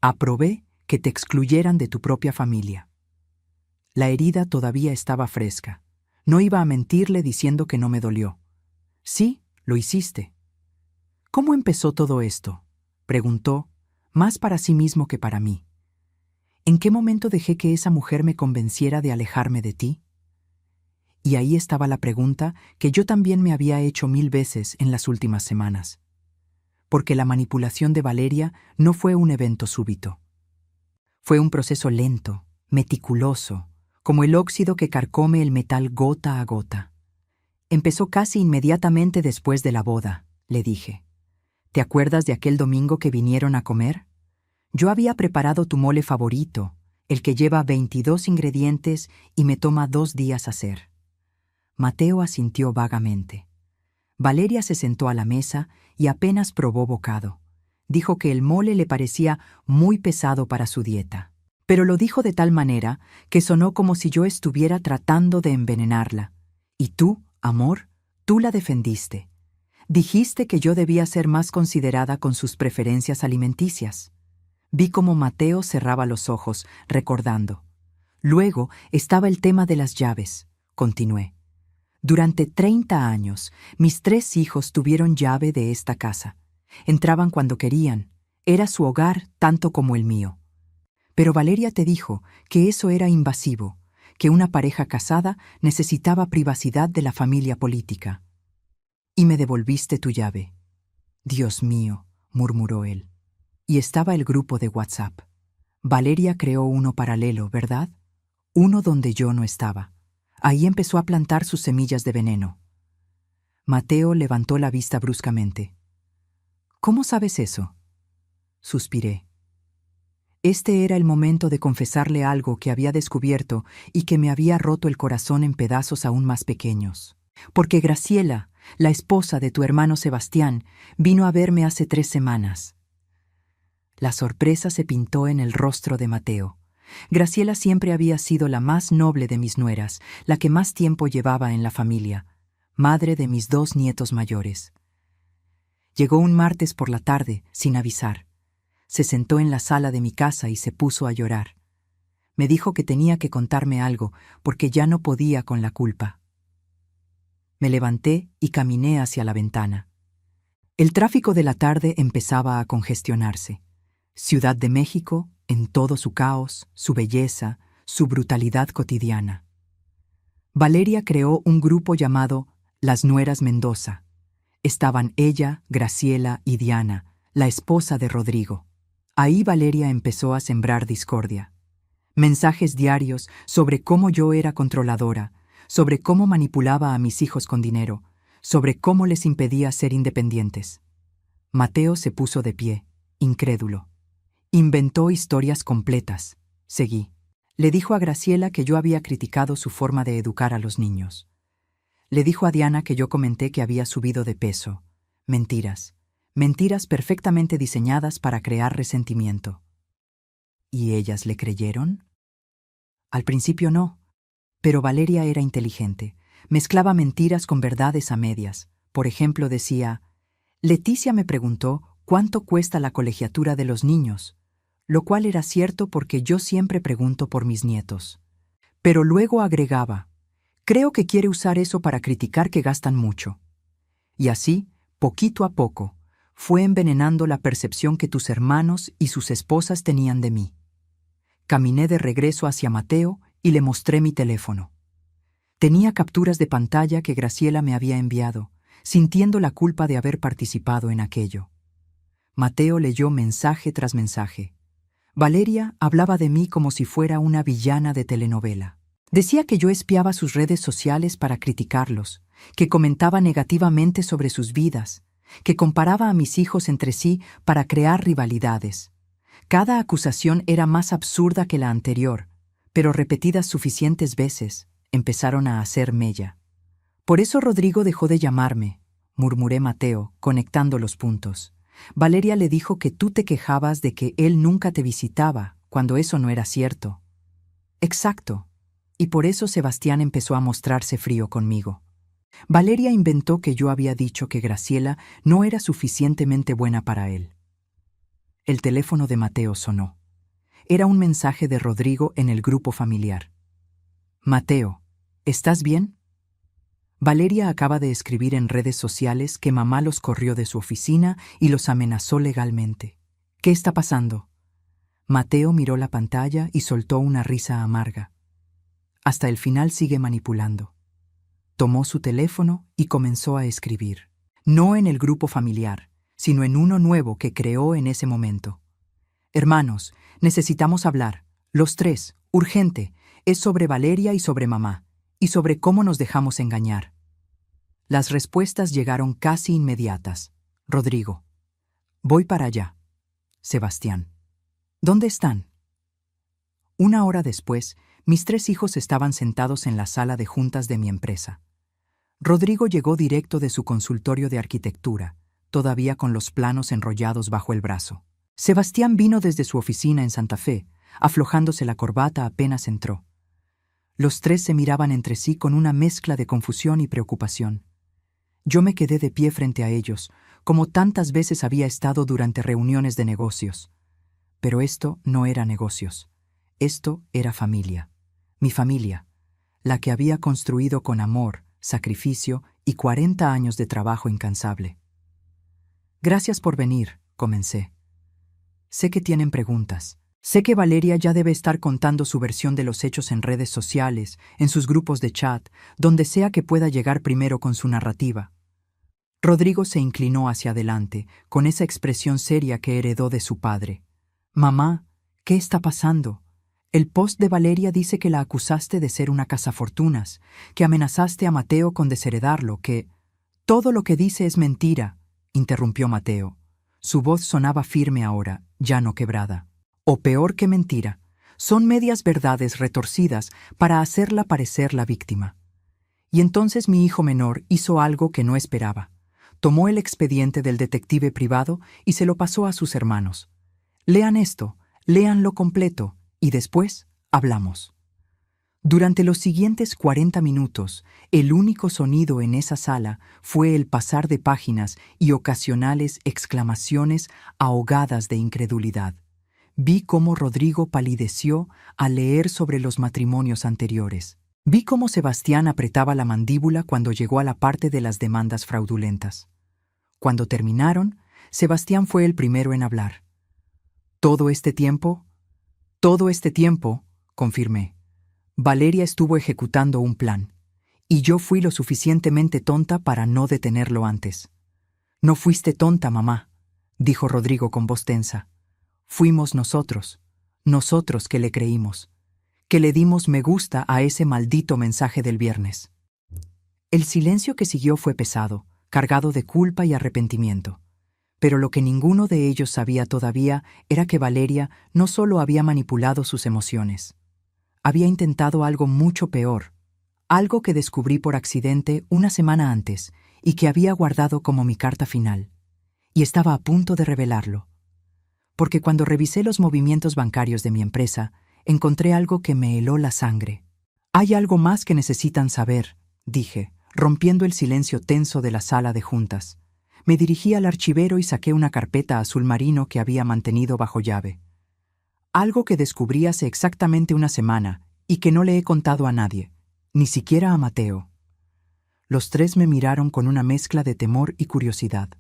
Speaker 1: Aprobé que te excluyeran de tu propia familia». La herida todavía estaba fresca. No iba a mentirle diciendo que no me dolió. «Sí, lo hiciste». «¿Cómo empezó todo esto?», preguntó, más para sí mismo que para mí. «¿En qué momento dejé que esa mujer me convenciera de alejarme de ti?». Y ahí estaba la pregunta que yo también me había hecho 1000 veces en las últimas semanas. Porque la manipulación de Valeria no fue un evento súbito. Fue un proceso lento, meticuloso, como el óxido que carcome el metal gota a gota. «Empezó casi inmediatamente después de la boda», le dije. «¿Te acuerdas de aquel domingo que vinieron a comer? Yo había preparado tu mole favorito, el que lleva 22 ingredientes y me toma 2 días hacer». Mateo asintió vagamente. Valeria se sentó a la mesa y apenas probó bocado. Dijo que el mole le parecía muy pesado para su dieta. Pero lo dijo de tal manera que sonó como si yo estuviera tratando de envenenarla. Y tú, amor, tú la defendiste. Dijiste que yo debía ser más considerada con sus preferencias alimenticias. Vi cómo Mateo cerraba los ojos, recordando. «Luego estaba el tema de las llaves», continué. «Durante 30 años, mis 3 hijos tuvieron llave de esta casa. Entraban cuando querían. Era su hogar tanto como el mío. Pero Valeria te dijo que eso era invasivo, que una pareja casada necesitaba privacidad de la familia política. Y me devolviste tu llave». «Dios mío», murmuró él. Y estaba el grupo de WhatsApp. Valeria creó uno paralelo, ¿verdad? Uno donde yo no estaba. Ahí empezó a plantar sus semillas de veneno. Mateo levantó la vista bruscamente. «¿Cómo sabes eso?». Suspiré. Este era el momento de confesarle algo que había descubierto y que me había roto el corazón en pedazos aún más pequeños. «Porque Graciela, la esposa de tu hermano Sebastián, vino a verme hace 3 semanas». La sorpresa se pintó en el rostro de Mateo. Graciela siempre había sido la más noble de mis nueras, la que más tiempo llevaba en la familia, madre de mis 2 nietos mayores. Llegó un martes por la tarde, sin avisar. Se sentó en la sala de mi casa y se puso a llorar. Me dijo que tenía que contarme algo, porque ya no podía con la culpa. Me levanté y caminé hacia la ventana. El tráfico de la tarde empezaba a congestionarse. Ciudad de México, en todo su caos, su belleza, su brutalidad cotidiana. Valeria creó un grupo llamado Las Nueras Mendoza. Estaban ella, Graciela y Diana, la esposa de Rodrigo. Ahí Valeria empezó a sembrar discordia. Mensajes diarios sobre cómo yo era controladora, sobre cómo manipulaba a mis hijos con dinero, sobre cómo les impedía ser independientes. Mateo se puso de pie, incrédulo. Inventó historias completas. Seguí. Le dijo a Graciela que yo había criticado su forma de educar a los niños. Le dijo a Diana que yo comenté que había subido de peso. Mentiras. Mentiras perfectamente diseñadas para crear resentimiento. ¿Y ellas le creyeron? Al principio no, pero Valeria era inteligente. Mezclaba mentiras con verdades a medias. Por ejemplo, decía: «Leticia me preguntó cuánto cuesta la colegiatura de los niños», lo cual era cierto porque yo siempre pregunto por mis nietos. Pero luego agregaba: «Creo que quiere usar eso para criticar que gastan mucho». Y así, poquito a poco, fue envenenando la percepción que tus hermanos y sus esposas tenían de mí. Caminé de regreso hacia Mateo y le mostré mi teléfono. Tenía capturas de pantalla que Graciela me había enviado, sintiendo la culpa de haber participado en aquello. Mateo leyó mensaje tras mensaje. Valeria hablaba de mí como si fuera una villana de telenovela. Decía que yo espiaba sus redes sociales para criticarlos, que comentaba negativamente sobre sus vidas, que comparaba a mis hijos entre sí para crear rivalidades. Cada acusación era más absurda que la anterior, pero repetidas suficientes veces, empezaron a hacer mella. Por eso Rodrigo dejó de llamarme, murmuré Mateo, conectando los puntos. Valeria le dijo que tú te quejabas de que él nunca te visitaba, cuando eso no era cierto. Exacto. Y por eso Sebastián empezó a mostrarse frío conmigo. Valeria inventó que yo había dicho que Graciela no era suficientemente buena para él. El teléfono de Mateo sonó. Era un mensaje de Rodrigo en el grupo familiar. Mateo, ¿estás bien? Valeria acaba de escribir en redes sociales que mamá los corrió de su oficina y los amenazó legalmente. ¿Qué está pasando? Mateo miró la pantalla y soltó una risa amarga. Hasta el final sigue manipulando. Tomó su teléfono y comenzó a escribir. No en el grupo familiar, sino en uno nuevo que creó en ese momento. Hermanos, necesitamos hablar. Los tres, urgente. Es sobre Valeria y sobre mamá, y sobre cómo nos dejamos engañar. Las respuestas llegaron casi inmediatas. Rodrigo. Voy para allá. Sebastián. ¿Dónde están? Una hora después, mis tres hijos estaban sentados en la sala de juntas de mi empresa. Rodrigo llegó directo de su consultorio de arquitectura, todavía con los planos enrollados bajo el brazo. Sebastián vino desde su oficina en Santa Fe, aflojándose la corbata apenas entró. Los tres se miraban entre sí con una mezcla de confusión y preocupación. Yo me quedé de pie frente a ellos, como tantas veces había estado durante reuniones de negocios. Pero esto no era negocios. Esto era familia. Mi familia, la que había construido con amor, sacrificio y 40 años de trabajo incansable. Gracias por venir, comencé. Sé que tienen preguntas. Sé que Valeria ya debe estar contando su versión de los hechos en redes sociales, en sus grupos de chat, donde sea que pueda llegar primero con su narrativa. Rodrigo se inclinó hacia adelante, con esa expresión seria que heredó de su padre. Mamá, ¿qué está pasando? El post de Valeria dice que la acusaste de ser una cazafortunas, que amenazaste a Mateo con desheredarlo, que... Todo lo que dice es mentira, interrumpió Mateo. Su voz sonaba firme ahora, ya no quebrada. O peor que mentira, son medias verdades retorcidas para hacerla parecer la víctima. Y entonces mi hijo menor hizo algo que no esperaba. Tomó el expediente del detective privado y se lo pasó a sus hermanos. Lean esto, léanlo completo, y después hablamos. Durante los siguientes 40 minutos, el único sonido en esa sala fue el pasar de páginas y ocasionales exclamaciones ahogadas de incredulidad. Vi cómo Rodrigo palideció al leer sobre los matrimonios anteriores. Vi cómo Sebastián apretaba la mandíbula cuando llegó a la parte de las demandas fraudulentas. Cuando terminaron, Sebastián fue el primero en hablar. Todo este tiempo, confirmé. Valeria estuvo ejecutando un plan, y yo fui lo suficientemente tonta para no detenerlo antes. No fuiste tonta, mamá, dijo Rodrigo con voz tensa. Fuimos nosotros que le creímos, que le dimos me gusta a ese maldito mensaje del viernes. El silencio que siguió fue pesado, cargado de culpa y arrepentimiento. Pero lo que ninguno de ellos sabía todavía era que Valeria no solo había manipulado sus emociones. Había intentado algo mucho peor, algo que descubrí por accidente una semana antes y que había guardado como mi carta final. Y estaba a punto de revelarlo. Porque cuando revisé los movimientos bancarios de mi empresa, encontré algo que me heló la sangre. Hay algo más que necesitan saber, dije, rompiendo el silencio tenso de la sala de juntas. Me dirigí al archivero y saqué una carpeta azul marino que había mantenido bajo llave. Algo que descubrí hace exactamente una semana y que no le he contado a nadie, ni siquiera a Mateo. Los tres me miraron con una mezcla de temor y curiosidad.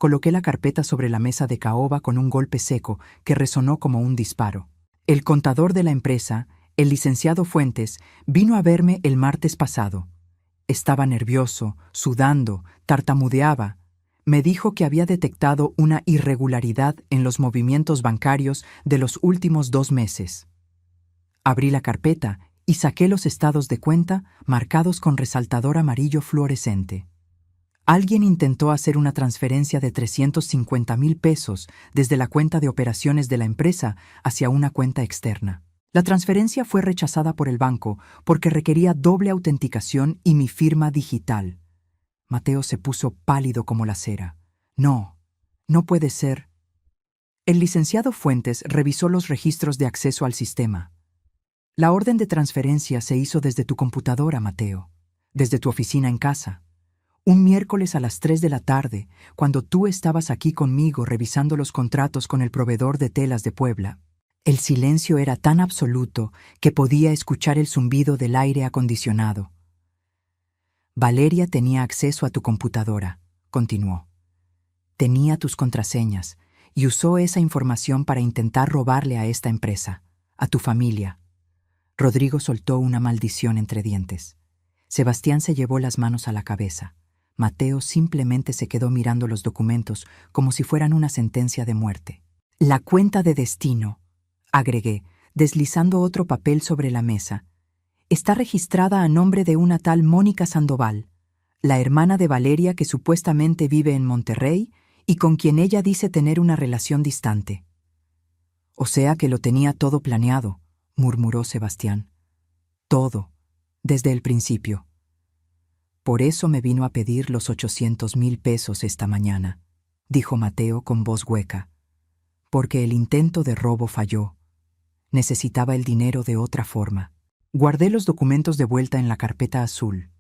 Speaker 1: Coloqué la carpeta sobre la mesa de caoba con un golpe seco que resonó como un disparo. El contador de la empresa, El licenciado Fuentes vino a verme el martes pasado. Estaba nervioso, sudando, tartamudeaba. Me dijo que había detectado una irregularidad en los movimientos bancarios de los últimos 2 meses. Abrí la carpeta y saqué los estados de cuenta marcados con resaltador amarillo fluorescente. Alguien intentó hacer una transferencia de 350,000 pesos desde la cuenta de operaciones de la empresa hacia una cuenta externa. La transferencia fue rechazada por el banco porque requería doble autenticación y mi firma digital. Mateo se puso pálido como la cera. No, no puede ser. El licenciado Fuentes revisó los registros de acceso al sistema. La orden de transferencia se hizo desde tu computadora, Mateo, desde tu oficina en casa. Un miércoles a las 3 de la tarde, cuando tú estabas aquí conmigo revisando los contratos con el proveedor de telas de Puebla. El silencio era tan absoluto que podía escuchar el zumbido del aire acondicionado. Valeria tenía acceso a tu computadora, continuó. Tenía tus contraseñas y usó esa información para intentar robarle a esta empresa, a tu familia. Rodrigo soltó una maldición entre dientes. Sebastián se llevó las manos a la cabeza. Mateo simplemente se quedó mirando los documentos como si fueran una sentencia de muerte. La cuenta de destino, agregué, deslizando otro papel sobre la mesa, está registrada a nombre de una tal Mónica Sandoval, la hermana de Valeria que supuestamente vive en Monterrey y con quien ella dice tener una relación distante. O sea que lo tenía todo planeado, murmuró Sebastián. Todo, desde el principio. Por eso me vino a pedir los 800,000 pesos esta mañana, dijo Mateo con voz hueca. Porque el intento de robo falló. Necesitaba el dinero de otra forma. Guardé los documentos de vuelta en la carpeta azul.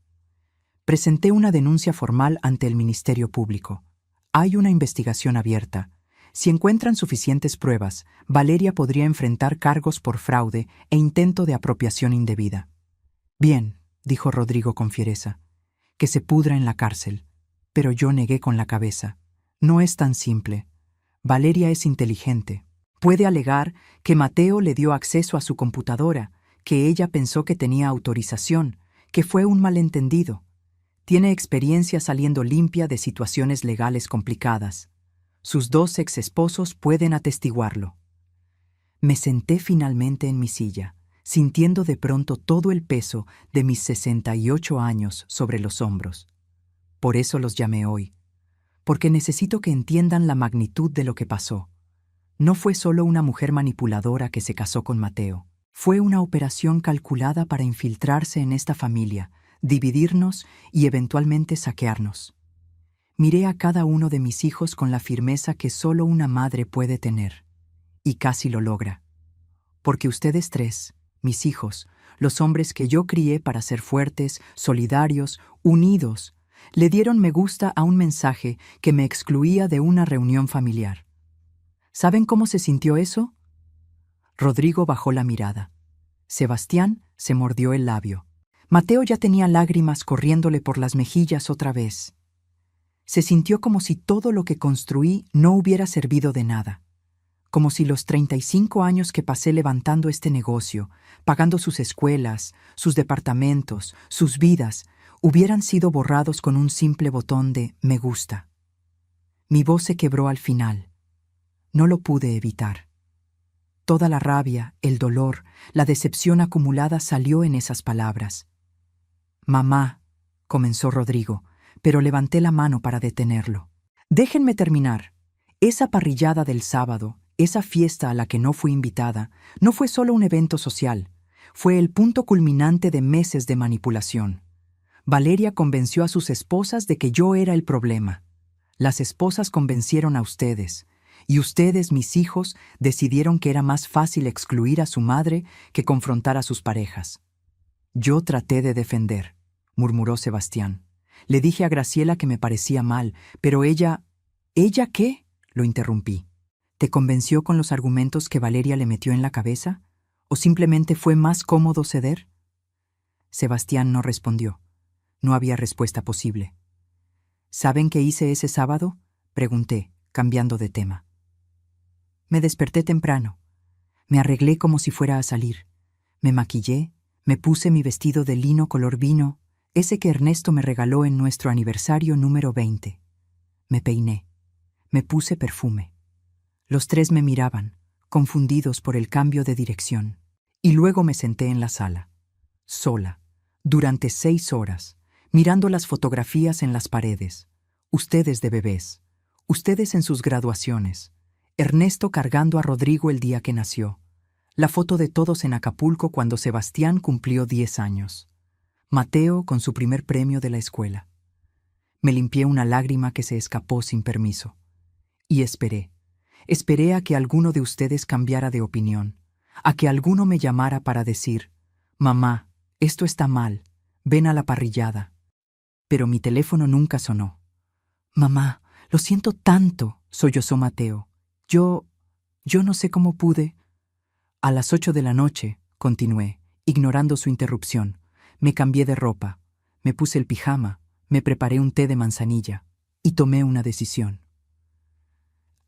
Speaker 1: Presenté una denuncia formal ante el Ministerio Público. Hay una investigación abierta. Si encuentran suficientes pruebas, Valeria podría enfrentar cargos por fraude e intento de apropiación indebida. Bien, dijo Rodrigo con fiereza, que se pudra en la cárcel. Pero yo negué con la cabeza. No es tan simple. Valeria es inteligente. Puede alegar que Mateo le dio acceso a su computadora, que ella pensó que tenía autorización, que fue un malentendido. Tiene experiencia saliendo limpia de situaciones legales complicadas. Sus 2 exesposos pueden atestiguarlo. Me senté finalmente en mi silla, sintiendo de pronto todo el peso de mis 68 años sobre los hombros. Por eso los llamé hoy, porque necesito que entiendan la magnitud de lo que pasó. No fue solo una mujer manipuladora que se casó con Mateo. Fue una operación calculada para infiltrarse en esta familia, dividirnos y eventualmente saquearnos. Miré a cada uno de mis hijos con la firmeza que solo una madre puede tener. Y casi lo logra. Porque ustedes 3, mis hijos, los hombres que yo crié para ser fuertes, solidarios, unidos, le dieron me gusta a un mensaje que me excluía de una reunión familiar. ¿Saben cómo se sintió eso? Rodrigo bajó la mirada. Sebastián se mordió el labio. Mateo ya tenía lágrimas corriéndole por las mejillas otra vez. Se sintió como si todo lo que construí no hubiera servido de nada. Como si los 35 años que pasé levantando este negocio, pagando sus escuelas, sus departamentos, sus vidas, hubieran sido borrados con un simple botón de me gusta. Mi voz se quebró al final. No lo pude evitar. Toda la rabia, el dolor, la decepción acumulada salió en esas palabras. Mamá, comenzó Rodrigo, pero levanté la mano para detenerlo. Déjenme terminar. Esa parrillada del sábado, esa fiesta a la que no fui invitada, no fue solo un evento social, fue el punto culminante de meses de manipulación. Valeria convenció a sus esposas de que yo era el problema. Las esposas convencieron a ustedes, y ustedes, mis hijos, decidieron que era más fácil excluir a su madre que confrontar a sus parejas. Yo traté de defender, murmuró Sebastián. Le dije a Graciela que me parecía mal, pero ella... ¿Ella qué? Lo interrumpí. ¿Te convenció con los argumentos que Valeria le metió en la cabeza? ¿O simplemente fue más cómodo ceder? Sebastián no respondió. No había respuesta posible. ¿Saben qué hice ese sábado? Pregunté, cambiando de tema. Me desperté temprano. Me arreglé como si fuera a salir. Me maquillé, me puse mi vestido de lino color vino, ese que Ernesto me regaló en nuestro aniversario número 20. Me peiné, me puse perfume. Los tres me miraban, confundidos por el cambio de dirección. Y luego me senté en la sala, sola, durante 6 horas, mirando las fotografías en las paredes. Ustedes de bebés, ustedes en sus graduaciones, Ernesto cargando a Rodrigo el día que nació, la foto de todos en Acapulco cuando Sebastián cumplió 10 años, Mateo con su primer premio de la escuela. Me limpié una lágrima que se escapó sin permiso. Y esperé a que alguno de ustedes cambiara de opinión, a que alguno me llamara para decir, «Mamá, esto está mal, ven a la parrillada». Pero mi teléfono nunca sonó. «Mamá, lo siento tanto», sollozó Mateo. Yo no sé cómo pude». A las 8 de la noche, continué, ignorando su interrupción, me cambié de ropa, me puse el pijama, me preparé un té de manzanilla y tomé una decisión.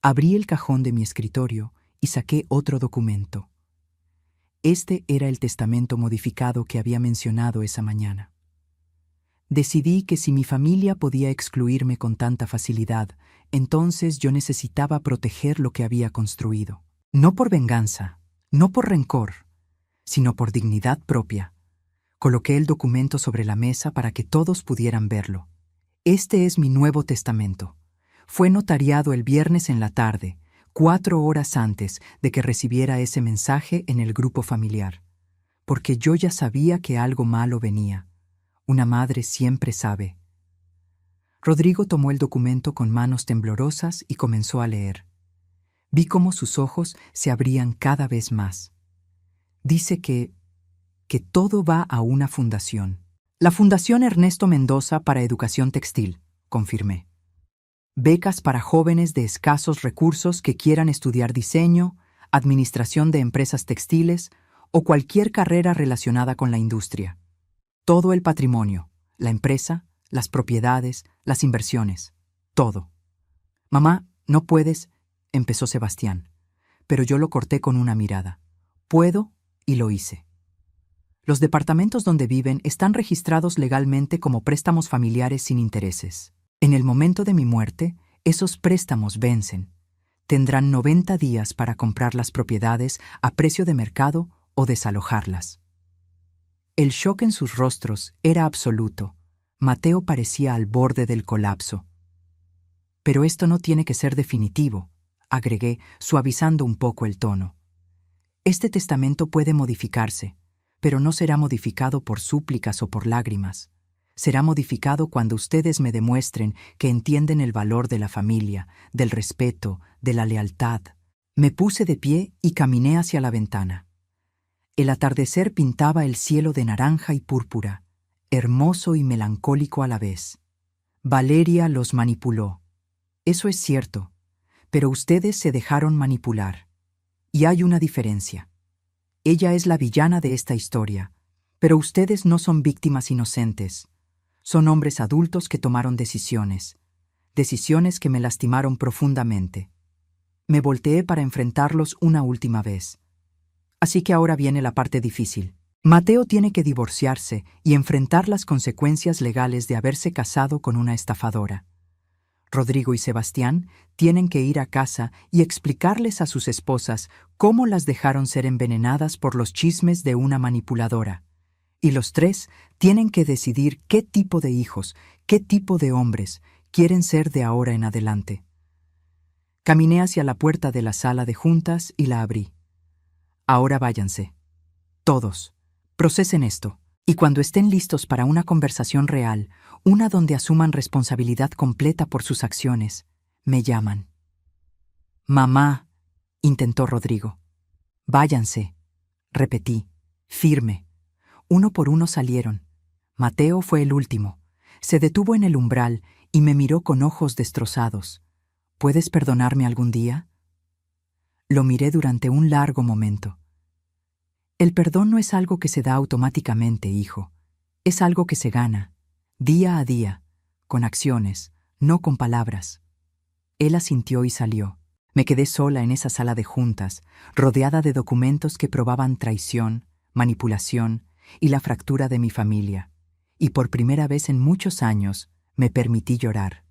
Speaker 1: Abrí el cajón de mi escritorio y saqué otro documento. Este era el testamento modificado que había mencionado esa mañana. Decidí que si mi familia podía excluirme con tanta facilidad, entonces yo necesitaba proteger lo que había construido. No por venganza, no por rencor, sino por dignidad propia. Coloqué el documento sobre la mesa para que todos pudieran verlo. Este es mi nuevo testamento. Fue notariado el viernes en la tarde, 4 horas antes de que recibiera ese mensaje en el grupo familiar, porque yo ya sabía que algo malo venía. Una madre siempre sabe. Rodrigo tomó el documento con manos temblorosas y comenzó a leer. Vi cómo sus ojos se abrían cada vez más. Dice que todo va a una fundación. La Fundación Ernesto Mendoza para Educación Textil, confirmé. Becas para jóvenes de escasos recursos que quieran estudiar diseño, administración de empresas textiles o cualquier carrera relacionada con la industria. Todo el patrimonio, la empresa, las propiedades, las inversiones, todo. «Mamá, no puedes», empezó Sebastián, pero yo lo corté con una mirada. «Puedo», y lo hice. Los departamentos donde viven están registrados legalmente como préstamos familiares sin intereses. En el momento de mi muerte, esos préstamos vencen. Tendrán 90 días para comprar las propiedades a precio de mercado o desalojarlas. El shock en sus rostros era absoluto. Mateo parecía al borde del colapso. «Pero esto no tiene que ser definitivo», agregué, suavizando un poco el tono. «Este testamento puede modificarse, pero no será modificado por súplicas o por lágrimas. Será modificado cuando ustedes me demuestren que entienden el valor de la familia, del respeto, de la lealtad». Me puse de pie y caminé hacia la ventana. El atardecer pintaba el cielo de naranja y púrpura, hermoso y melancólico a la vez. Valeria los manipuló. Eso es cierto, pero ustedes se dejaron manipular. Y hay una diferencia. Ella es la villana de esta historia, pero ustedes no son víctimas inocentes. Son hombres adultos que tomaron decisiones que me lastimaron profundamente. Me volteé para enfrentarlos una última vez. Así que ahora viene la parte difícil. Mateo tiene que divorciarse y enfrentar las consecuencias legales de haberse casado con una estafadora. Rodrigo y Sebastián tienen que ir a casa y explicarles a sus esposas cómo las dejaron ser envenenadas por los chismes de una manipuladora. Y los tres tienen que decidir qué tipo de hijos, qué tipo de hombres quieren ser de ahora en adelante. Caminé hacia la puerta de la sala de juntas y la abrí. «Ahora váyanse. Todos. Procesen esto. Y cuando estén listos para una conversación real, una donde asuman responsabilidad completa por sus acciones, me llaman». «Mamá», intentó Rodrigo. «Váyanse», repetí, firme. Uno por uno salieron. Mateo fue el último. Se detuvo en el umbral y me miró con ojos destrozados. «¿Puedes perdonarme algún día?». Lo miré durante un largo momento. «El perdón no es algo que se da automáticamente, hijo. Es algo que se gana, día a día, con acciones, no con palabras». Él asintió y salió. Me quedé sola en esa sala de juntas, rodeada de documentos que probaban traición, manipulación y la fractura de mi familia, y por primera vez en muchos años me permití llorar.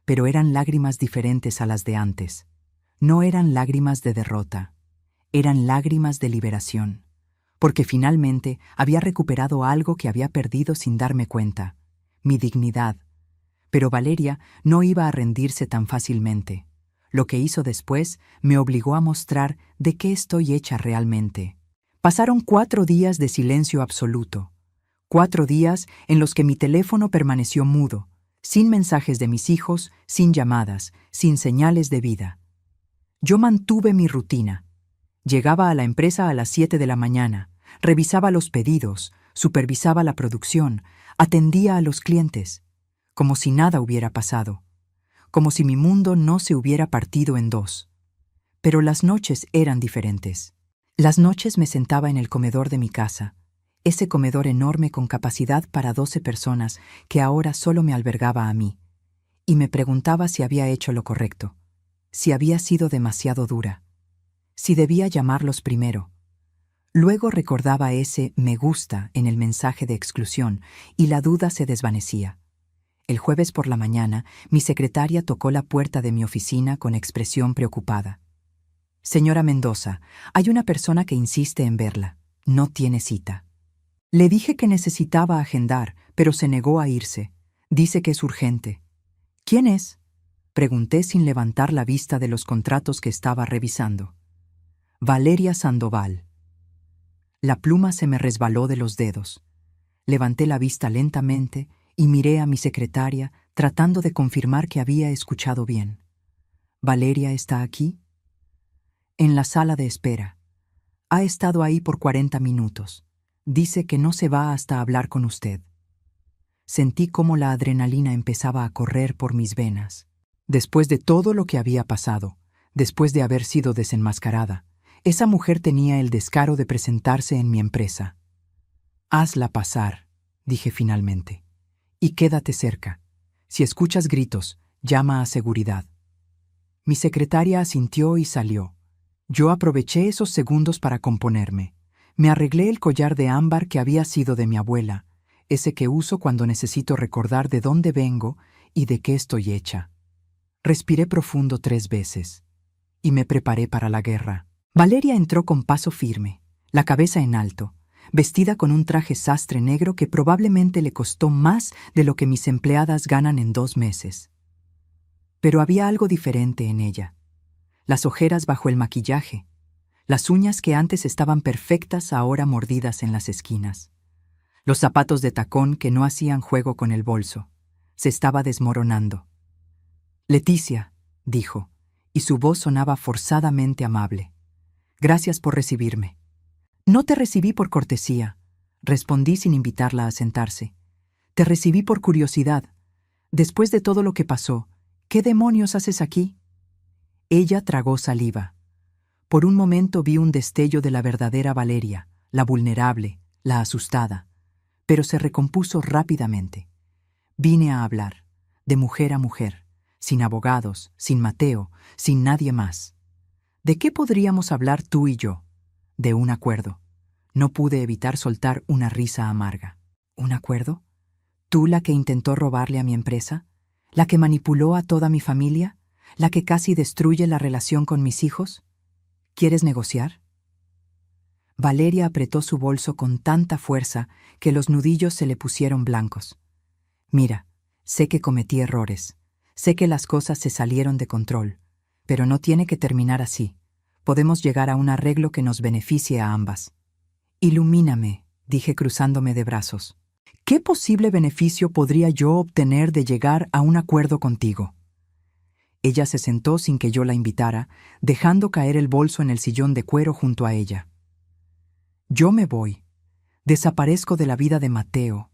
Speaker 1: Pero eran lágrimas diferentes a las de antes. No eran lágrimas de derrota, eran lágrimas de liberación, porque finalmente había recuperado algo que había perdido sin darme cuenta, mi dignidad. Pero Valeria no iba a rendirse tan fácilmente. Lo que hizo después me obligó a mostrar de qué estoy hecha realmente. Pasaron 4 días de silencio absoluto. 4 días en los que mi teléfono permaneció mudo, sin mensajes de mis hijos, sin llamadas, sin señales de vida. Yo mantuve mi rutina. Llegaba a la empresa a las 7 de la mañana, revisaba los pedidos, supervisaba la producción, atendía a los clientes, como si nada hubiera pasado, como si mi mundo no se hubiera partido en dos. Pero las noches eran diferentes. Las noches me sentaba en el comedor de mi casa, ese comedor enorme con capacidad para 12 personas que ahora solo me albergaba a mí, y me preguntaba si había hecho lo correcto, si había sido demasiado dura, si debía llamarlos primero. Luego recordaba ese me gusta en el mensaje de exclusión y la duda se desvanecía. El jueves por la mañana, mi secretaria tocó la puerta de mi oficina con expresión preocupada. «Señora Mendoza, hay una persona que insiste en verla. No tiene cita». Le dije que necesitaba agendar, pero se negó a irse. Dice que es urgente. «¿Quién es?», pregunté sin levantar la vista de los contratos que estaba revisando. «Valeria Sandoval». La pluma se me resbaló de los dedos. Levanté la vista lentamente y miré a mi secretaria tratando de confirmar que había escuchado bien. «¿Valeria está aquí?» «En la sala de espera. Ha estado ahí por 40 minutos. Dice que no se va hasta hablar con usted». Sentí cómo la adrenalina empezaba a correr por mis venas. Después de todo lo que había pasado, después de haber sido desenmascarada, esa mujer tenía el descaro de presentarse en mi empresa. «Hazla pasar», dije finalmente, «y quédate cerca. Si escuchas gritos, llama a seguridad». Mi secretaria asintió y salió. Yo aproveché esos segundos para componerme. Me arreglé el collar de ámbar que había sido de mi abuela, ese que uso cuando necesito recordar de dónde vengo y de qué estoy hecha. Respiré profundo 3 veces y me preparé para la guerra. Valeria entró con paso firme, la cabeza en alto, vestida con un traje sastre negro que probablemente le costó más de lo que mis empleadas ganan en 2 meses. Pero había algo diferente en ella. Las ojeras bajo el maquillaje, las uñas que antes estaban perfectas ahora mordidas en las esquinas, los zapatos de tacón que no hacían juego con el bolso. Se estaba desmoronando. «Leticia», dijo, y su voz sonaba forzadamente amable. «Gracias por recibirme». «No te recibí por cortesía», respondí sin invitarla a sentarse. «Te recibí por curiosidad. Después de todo lo que pasó, ¿qué demonios haces aquí?» Ella tragó saliva. Por un momento vi un destello de la verdadera Valeria, la vulnerable, la asustada, pero se recompuso rápidamente. Vine a hablar, de mujer a mujer, sin abogados, sin Mateo, sin nadie más. ¿De qué podríamos hablar tú y yo? De un acuerdo. No pude evitar soltar una risa amarga. ¿Un acuerdo? ¿Tú la que intentó robarle a mi empresa? ¿La que manipuló a toda mi familia? ¿La que casi destruye la relación con mis hijos? ¿Quieres negociar? Valeria apretó su bolso con tanta fuerza que los nudillos se le pusieron blancos. «Mira, sé que cometí errores. Sé que las cosas se salieron de control. Pero no tiene que terminar así. Podemos llegar a un arreglo que nos beneficie a ambas». «Ilumíname», dije cruzándome de brazos. «¿Qué posible beneficio podría yo obtener de llegar a un acuerdo contigo?» Ella se sentó sin que yo la invitara, dejando caer el bolso en el sillón de cuero junto a ella. «Yo me voy. Desaparezco de la vida de Mateo,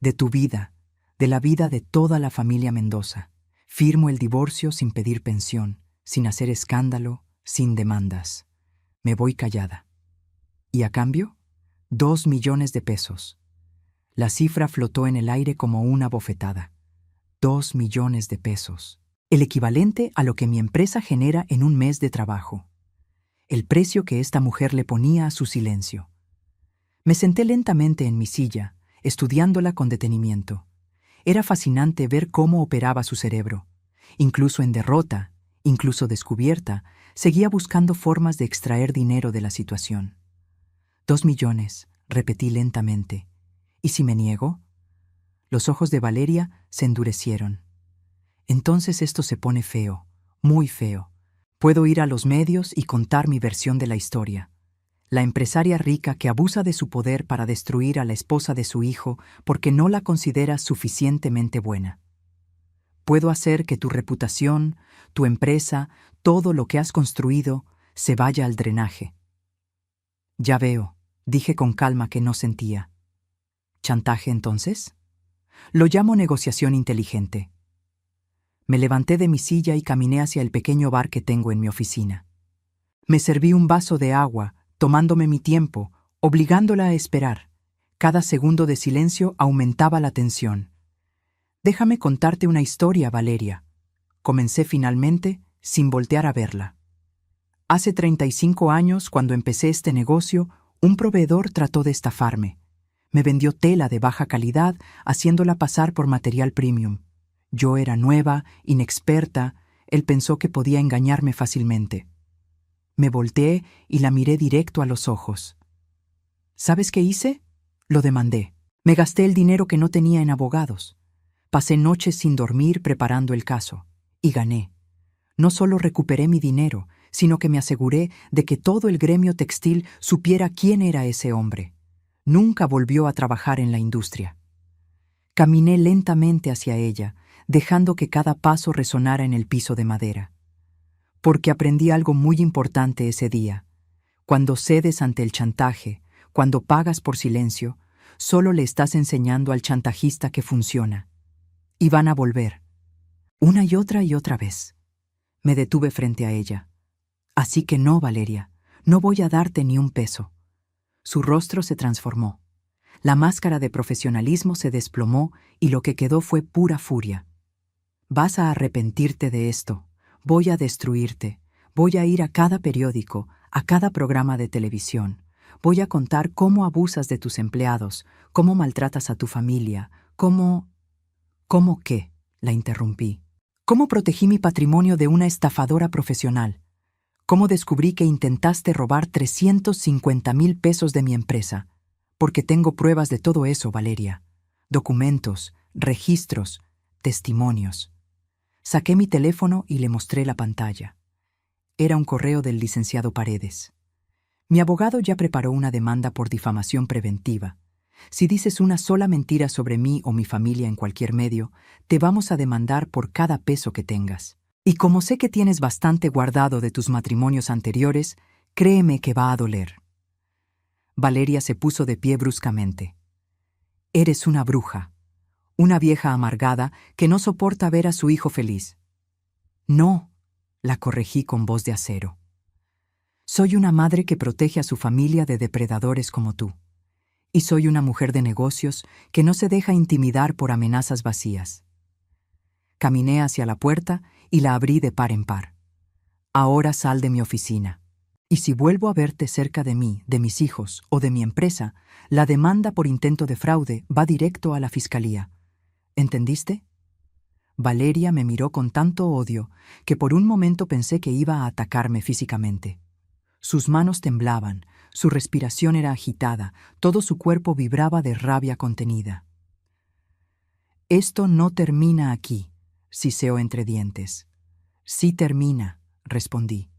Speaker 1: de tu vida, de la vida de toda la familia Mendoza. Firmo el divorcio sin pedir pensión, sin hacer escándalo, sin demandas. Me voy callada. ¿Y a cambio? 2 millones de pesos». La cifra flotó en el aire como una bofetada. 2 millones de pesos. El equivalente a lo que mi empresa genera en un mes de trabajo. El precio que esta mujer le ponía a su silencio. Me senté lentamente en mi silla, estudiándola con detenimiento. Era fascinante ver cómo operaba su cerebro. Incluso en derrota, incluso descubierta, seguía buscando formas de extraer dinero de la situación. 2 millones, repetí lentamente. ¿Y si me niego? Los ojos de Valeria se endurecieron. Entonces esto se pone feo, muy feo. Puedo ir a los medios y contar mi versión de la historia. La empresaria rica que abusa de su poder para destruir a la esposa de su hijo porque no la considera suficientemente buena. Puedo hacer que tu reputación, tu empresa, todo lo que has construido, se vaya al drenaje. Ya veo, dije con calma que no sentía. ¿Chantaje entonces? Lo llamo negociación inteligente. Me levanté de mi silla y caminé hacia el pequeño bar que tengo en mi oficina. Me serví un vaso de agua, tomándome mi tiempo, obligándola a esperar. Cada segundo de silencio aumentaba la tensión. Déjame contarte una historia, Valeria. Comencé finalmente, sin voltear a verla. Hace 35 años, cuando empecé este negocio, un proveedor trató de estafarme. Me vendió tela de baja calidad, haciéndola pasar por material premium. Yo era nueva, inexperta, él pensó que podía engañarme fácilmente. Me volteé y la miré directo a los ojos. ¿Sabes qué hice? Lo demandé. Me gasté el dinero que no tenía en abogados. Pasé noches sin dormir preparando el caso. Y gané. No solo recuperé mi dinero, sino que me aseguré de que todo el gremio textil supiera quién era ese hombre. Nunca volvió a trabajar en la industria. Caminé lentamente hacia ella, dejando que cada paso resonara en el piso de madera. Porque aprendí algo muy importante ese día. Cuando cedes ante el chantaje, cuando pagas por silencio, solo le estás enseñando al chantajista que funciona. Y van a volver. Una y otra vez. Me detuve frente a ella. Así que no, Valeria, no voy a darte ni un peso. Su rostro se transformó. La máscara de profesionalismo se desplomó y lo que quedó fue pura furia. Vas a arrepentirte de esto. Voy a destruirte. Voy a ir a cada periódico, a cada programa de televisión. Voy a contar cómo abusas de tus empleados, cómo maltratas a tu familia, cómo... ¿Cómo qué? La interrumpí. ¿Cómo protegí mi patrimonio de una estafadora profesional? ¿Cómo descubrí que intentaste robar 350,000 pesos de mi empresa? Porque tengo pruebas de todo eso, Valeria. Documentos, registros, testimonios. Saqué mi teléfono y le mostré la pantalla. Era un correo del licenciado Paredes. Mi abogado ya preparó una demanda por difamación preventiva. Si dices una sola mentira sobre mí o mi familia en cualquier medio, te vamos a demandar por cada peso que tengas. Y como sé que tienes bastante guardado de tus matrimonios anteriores, créeme que va a doler. Valeria se puso de pie bruscamente. Eres una bruja, una vieja amargada que no soporta ver a su hijo feliz. No, la corregí con voz de acero. Soy una madre que protege a su familia de depredadores como tú. Y soy una mujer de negocios que no se deja intimidar por amenazas vacías. Caminé hacia la puerta y la abrí de par en par. Ahora sal de mi oficina. Y si vuelvo a verte cerca de mí, de mis hijos o de mi empresa, la demanda por intento de fraude va directo a la fiscalía. ¿Entendiste? Valeria me miró con tanto odio que por un momento pensé que iba a atacarme físicamente. Sus manos temblaban, su respiración era agitada, todo su cuerpo vibraba de rabia contenida. Esto no termina aquí, siseó entre dientes. Sí termina, respondí.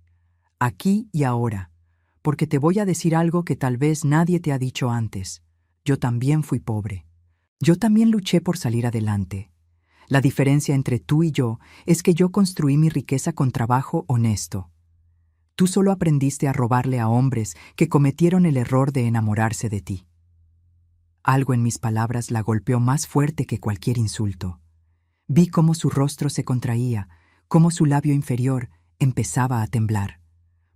Speaker 1: Aquí y ahora, porque te voy a decir algo que tal vez nadie te ha dicho antes. Yo también fui pobre. Yo también luché por salir adelante. La diferencia entre tú y yo es que yo construí mi riqueza con trabajo honesto. Tú solo aprendiste a robarle a hombres que cometieron el error de enamorarse de ti. Algo en mis palabras la golpeó más fuerte que cualquier insulto. Vi cómo su rostro se contraía, cómo su labio inferior empezaba a temblar.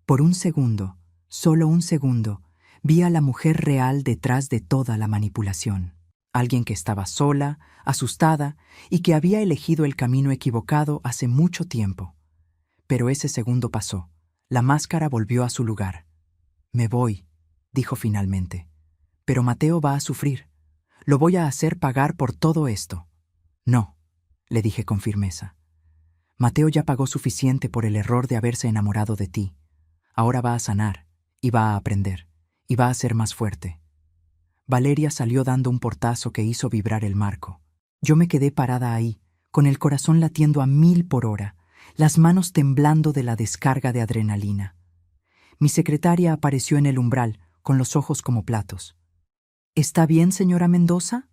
Speaker 1: Por un segundo, solo un segundo, vi a la mujer real detrás de toda la manipulación. Alguien que estaba sola, asustada y que había elegido el camino equivocado hace mucho tiempo. Pero ese segundo pasó. La máscara volvió a su lugar. Me voy, dijo finalmente. Pero Mateo va a sufrir. Lo voy a hacer pagar por todo esto. No, le dije con firmeza. Mateo ya pagó suficiente por el error de haberse enamorado de ti. Ahora va a sanar, y va a aprender, y va a ser más fuerte. Valeria salió dando un portazo que hizo vibrar el marco. Yo me quedé parada ahí, con el corazón latiendo a 1000 por hora, las manos temblando de la descarga de adrenalina. Mi secretaria apareció en el umbral, con los ojos como platos. ¿Está bien, señora Mendoza?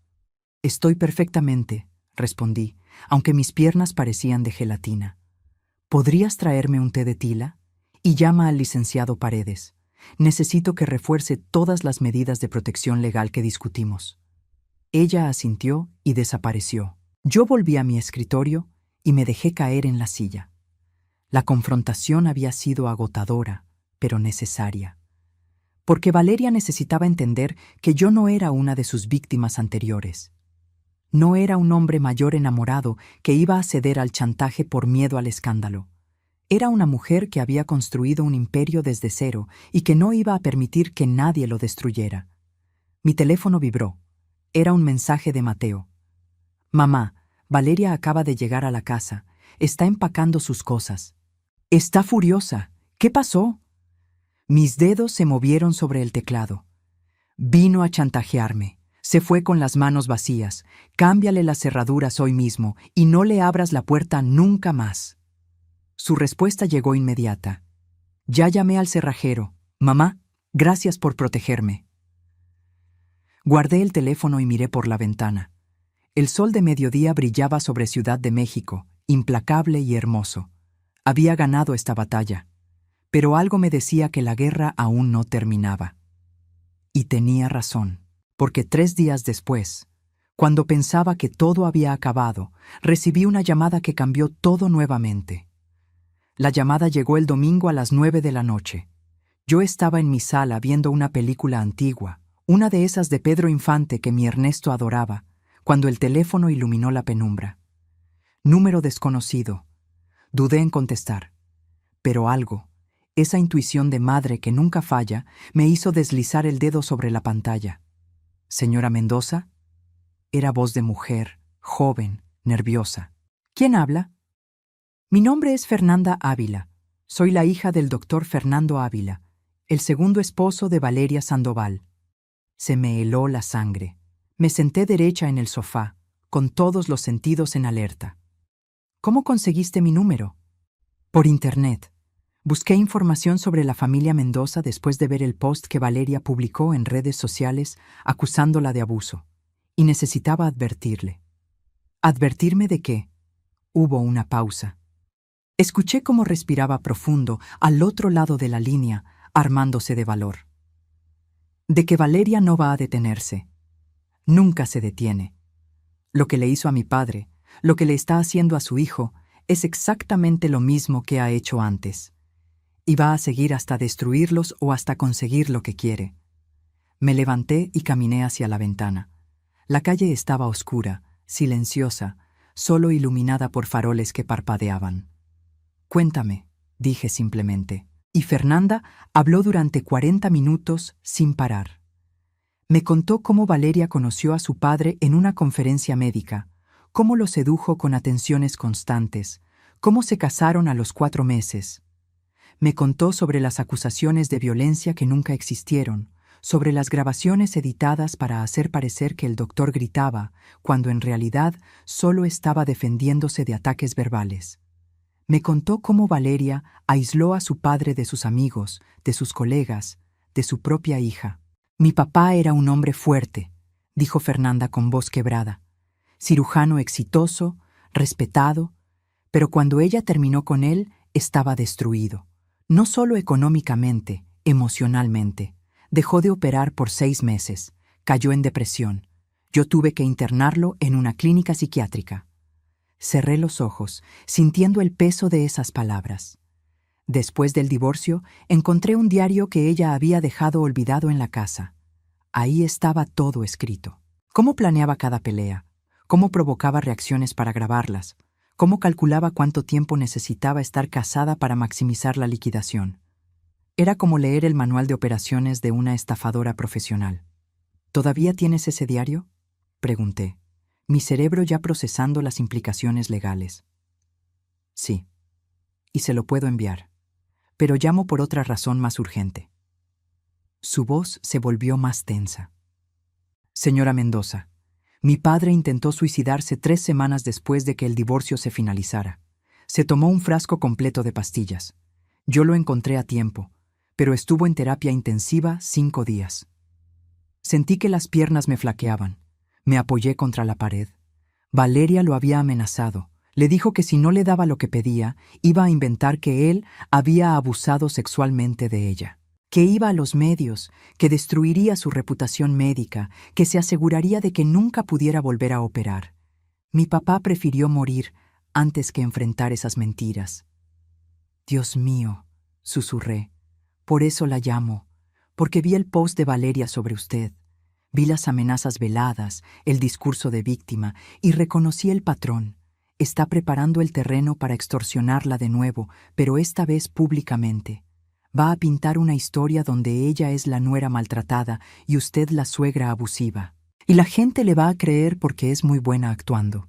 Speaker 1: Estoy perfectamente, respondí, aunque mis piernas parecían de gelatina. ¿Podrías traerme un té de tila? Y llama al licenciado Paredes. Necesito que refuerce todas las medidas de protección legal que discutimos. Ella asintió y desapareció. Yo volví a mi escritorio y me dejé caer en la silla. La confrontación había sido agotadora, pero necesaria. Porque Valeria necesitaba entender que yo no era una de sus víctimas anteriores. No era un hombre mayor enamorado que iba a ceder al chantaje por miedo al escándalo. Era una mujer que había construido un imperio desde cero y que no iba a permitir que nadie lo destruyera. Mi teléfono vibró. Era un mensaje de Mateo. «Mamá, Valeria acaba de llegar a la casa. Está empacando sus cosas. Está furiosa. ¿Qué pasó?» Mis dedos se movieron sobre el teclado. Vino a chantajearme. Se fue con las manos vacías. Cámbiale las cerraduras hoy mismo y no le abras la puerta nunca más. Su respuesta llegó inmediata. Ya llamé al cerrajero. Mamá, gracias por protegerme. Guardé el teléfono y miré por la ventana. El sol de mediodía brillaba sobre Ciudad de México, implacable y hermoso. Había ganado esta batalla, pero algo me decía que la guerra aún no terminaba. Y tenía razón, porque 3 días después, cuando pensaba que todo había acabado, recibí una llamada que cambió todo nuevamente. La llamada llegó el domingo a las 9 de la noche. Yo estaba en mi sala viendo una película antigua, una de esas de Pedro Infante que mi Ernesto adoraba, cuando el teléfono iluminó la penumbra. Número desconocido. Dudé en contestar, pero algo, esa intuición de madre que nunca falla, me hizo deslizar el dedo sobre la pantalla. «¿Señora Mendoza?» Era voz de mujer, joven, nerviosa. «¿Quién habla?» «Mi nombre es Fernanda Ávila. Soy la hija del doctor Fernando Ávila, el segundo esposo de Valeria Sandoval». Se me heló la sangre. Me senté derecha en el sofá, con todos los sentidos en alerta. «¿Cómo conseguiste mi número?» «Por internet. Busqué información sobre la familia Mendoza después de ver el post que Valeria publicó en redes sociales acusándola de abuso, y necesitaba advertirle». «¿Advertirme de qué?» Hubo una pausa. Escuché cómo respiraba profundo al otro lado de la línea, armándose de valor. «De que Valeria no va a detenerse. Nunca se detiene. Lo que le hizo a mi padre, lo que le está haciendo a su hijo, es exactamente lo mismo que ha hecho antes. Y va a seguir hasta destruirlos o hasta conseguir lo que quiere». Me levanté y caminé hacia la ventana. La calle estaba oscura, silenciosa, solo iluminada por faroles que parpadeaban. «Cuéntame», dije simplemente, y Fernanda habló durante 40 minutos sin parar. Me contó cómo Valeria conoció a su padre en una conferencia médica, cómo lo sedujo con atenciones constantes, cómo se casaron a los 4 meses. Me contó sobre las acusaciones de violencia que nunca existieron, sobre las grabaciones editadas para hacer parecer que el doctor gritaba, cuando en realidad solo estaba defendiéndose de ataques verbales. Me contó cómo Valeria aisló a su padre de sus amigos, de sus colegas, de su propia hija. «Mi papá era un hombre fuerte», dijo Fernanda con voz quebrada. «Cirujano exitoso, respetado, pero cuando ella terminó con él, estaba destruido. No solo económicamente, emocionalmente. Dejó de operar por 6 meses. Cayó en depresión. Yo tuve que internarlo en una clínica psiquiátrica». Cerré los ojos, sintiendo el peso de esas palabras. Después del divorcio, encontré un diario que ella había dejado olvidado en la casa. Ahí estaba todo escrito. Cómo planeaba cada pelea, cómo provocaba reacciones para grabarlas, cómo calculaba cuánto tiempo necesitaba estar casada para maximizar la liquidación. Era como leer el manual de operaciones de una estafadora profesional. ¿Todavía tienes ese diario?, pregunté, mi cerebro ya procesando las implicaciones legales. Sí, y se lo puedo enviar, pero llamo por otra razón más urgente. Su voz se volvió más tensa. Señora Mendoza, mi padre intentó suicidarse 3 semanas después de que el divorcio se finalizara. Se tomó un frasco completo de pastillas. Yo lo encontré a tiempo, pero estuvo en terapia intensiva 5 días. Sentí que las piernas me flaqueaban. Me apoyé contra la pared. Valeria lo había amenazado. Le dijo que si no le daba lo que pedía, iba a inventar que él había abusado sexualmente de ella, que iba a los medios, que destruiría su reputación médica, que se aseguraría de que nunca pudiera volver a operar. Mi papá prefirió morir antes que enfrentar esas mentiras. Dios mío, susurré, por eso la llamo, porque vi el post de Valeria sobre usted. Vi las amenazas veladas, el discurso de víctima, y reconocí el patrón. Está preparando el terreno para extorsionarla de nuevo, pero esta vez públicamente. Va a pintar una historia donde ella es la nuera maltratada y usted la suegra abusiva. Y la gente le va a creer porque es muy buena actuando.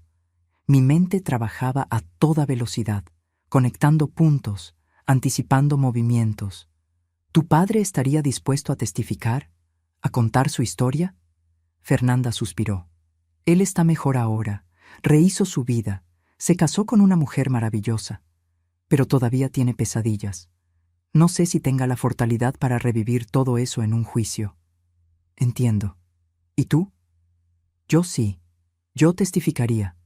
Speaker 1: Mi mente trabajaba a toda velocidad, conectando puntos, anticipando movimientos. ¿Tu padre estaría dispuesto a testificar? ¿A contar su historia? Fernanda suspiró. Él está mejor ahora, rehizo su vida, se casó con una mujer maravillosa, pero todavía tiene pesadillas. No sé si tenga la fortalidad para revivir todo eso en un juicio. Entiendo. ¿Y tú? Yo sí. Yo testificaría.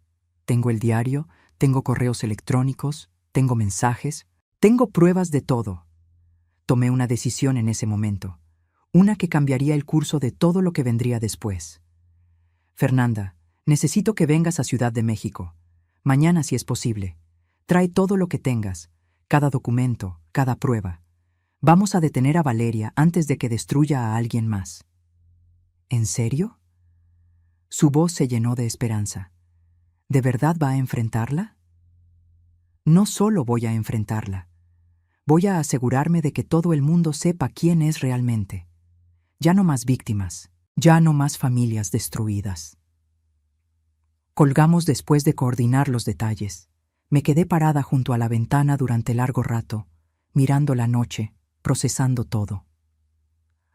Speaker 1: Tengo el diario, tengo correos electrónicos, tengo mensajes, tengo pruebas de todo. Tomé una decisión en ese momento, una que cambiaría el curso de todo lo que vendría después. Fernanda, necesito que vengas a Ciudad de México. Mañana, si es posible. Trae todo lo que tengas, cada documento, cada prueba. Vamos a detener a Valeria antes de que destruya a alguien más. ¿En serio? Su voz se llenó de esperanza. ¿De verdad va a enfrentarla? No solo voy a enfrentarla. Voy a asegurarme de que todo el mundo sepa quién es realmente. Ya no más víctimas, ya no más familias destruidas. Colgamos después de coordinar los detalles. Me quedé parada junto a la ventana durante largo rato, mirando la noche, procesando todo.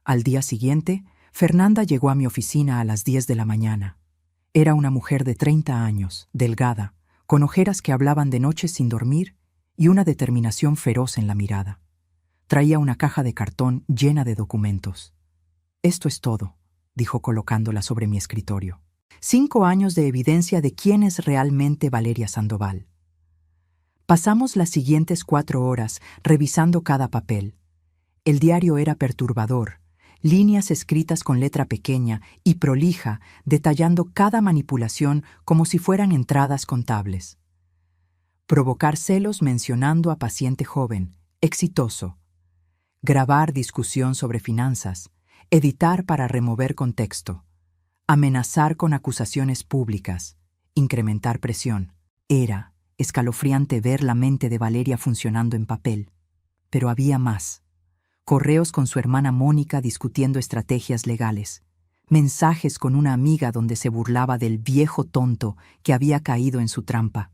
Speaker 1: Al día siguiente, Fernanda llegó a mi oficina a las 10 de la mañana. Era una mujer de 30 años, delgada, con ojeras que hablaban de noches sin dormir y una determinación feroz en la mirada. Traía una caja de cartón llena de documentos. Esto es todo, dijo colocándola sobre mi escritorio. 5 años de evidencia de quién es realmente Valeria Sandoval. Pasamos las siguientes 4 horas revisando cada papel. El diario era perturbador, líneas escritas con letra pequeña y prolija, detallando cada manipulación como si fueran entradas contables. Provocar celos mencionando a paciente joven, exitoso. Grabar discusión sobre finanzas, editar para remover contexto. Amenazar con acusaciones públicas, incrementar presión. Era escalofriante ver la mente de Valeria funcionando en papel. Pero había más. Correos con su hermana Mónica discutiendo estrategias legales. Mensajes con una amiga donde se burlaba del viejo tonto que había caído en su trampa.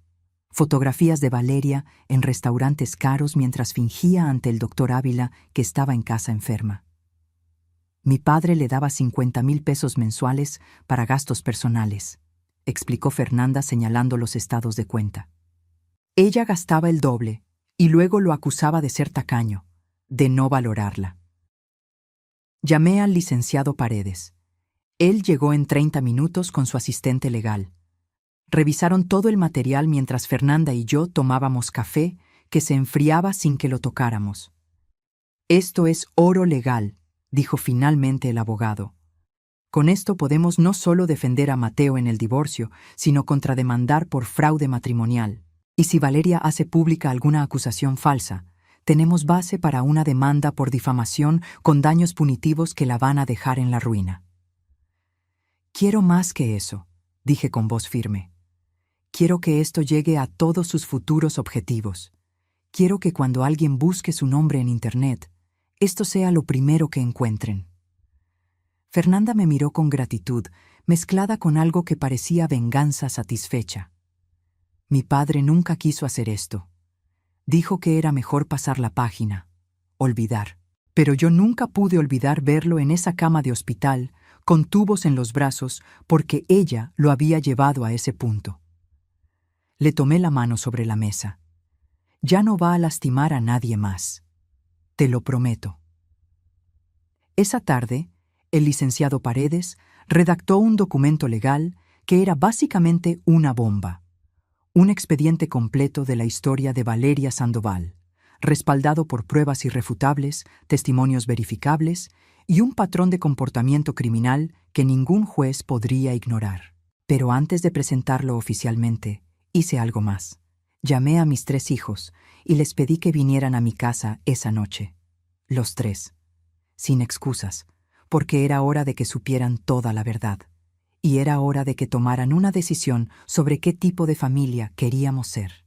Speaker 1: Fotografías de Valeria en restaurantes caros mientras fingía ante el doctor Ávila que estaba en casa enferma. Mi padre le daba 50,000 pesos mensuales para gastos personales, explicó Fernanda señalando los estados de cuenta. Ella gastaba el doble y luego lo acusaba de ser tacaño, de no valorarla. Llamé al licenciado Paredes. Él llegó en 30 minutos con su asistente legal. Revisaron todo el material mientras Fernanda y yo tomábamos café que se enfriaba sin que lo tocáramos. Esto es oro legal, dijo finalmente el abogado. Con esto podemos no solo defender a Mateo en el divorcio, sino contrademandar por fraude matrimonial. Y si Valeria hace pública alguna acusación falsa, tenemos base para una demanda por difamación con daños punitivos que la van a dejar en la ruina. Quiero más que eso, dije con voz firme. Quiero que esto llegue a todos sus futuros objetivos. Quiero que cuando alguien busque su nombre en Internet, esto sea lo primero que encuentren. Fernanda me miró con gratitud, mezclada con algo que parecía venganza satisfecha. Mi padre nunca quiso hacer esto. Dijo que era mejor pasar la página, olvidar. Pero yo nunca pude olvidar verlo en esa cama de hospital, con tubos en los brazos, porque ella lo había llevado a ese punto. Le tomé la mano sobre la mesa. Ya no va a lastimar a nadie más. Te lo prometo. Esa tarde, el licenciado Paredes redactó un documento legal que era básicamente una bomba. Un expediente completo de la historia de Valeria Sandoval, respaldado por pruebas irrefutables, testimonios verificables y un patrón de comportamiento criminal que ningún juez podría ignorar. Pero antes de presentarlo oficialmente, hice algo más. Llamé a mis 3 hijos y les pedí que vinieran a mi casa esa noche. Los 3. Sin excusas, porque era hora de que supieran toda la verdad. Y era hora de que tomaran una decisión sobre qué tipo de familia queríamos ser.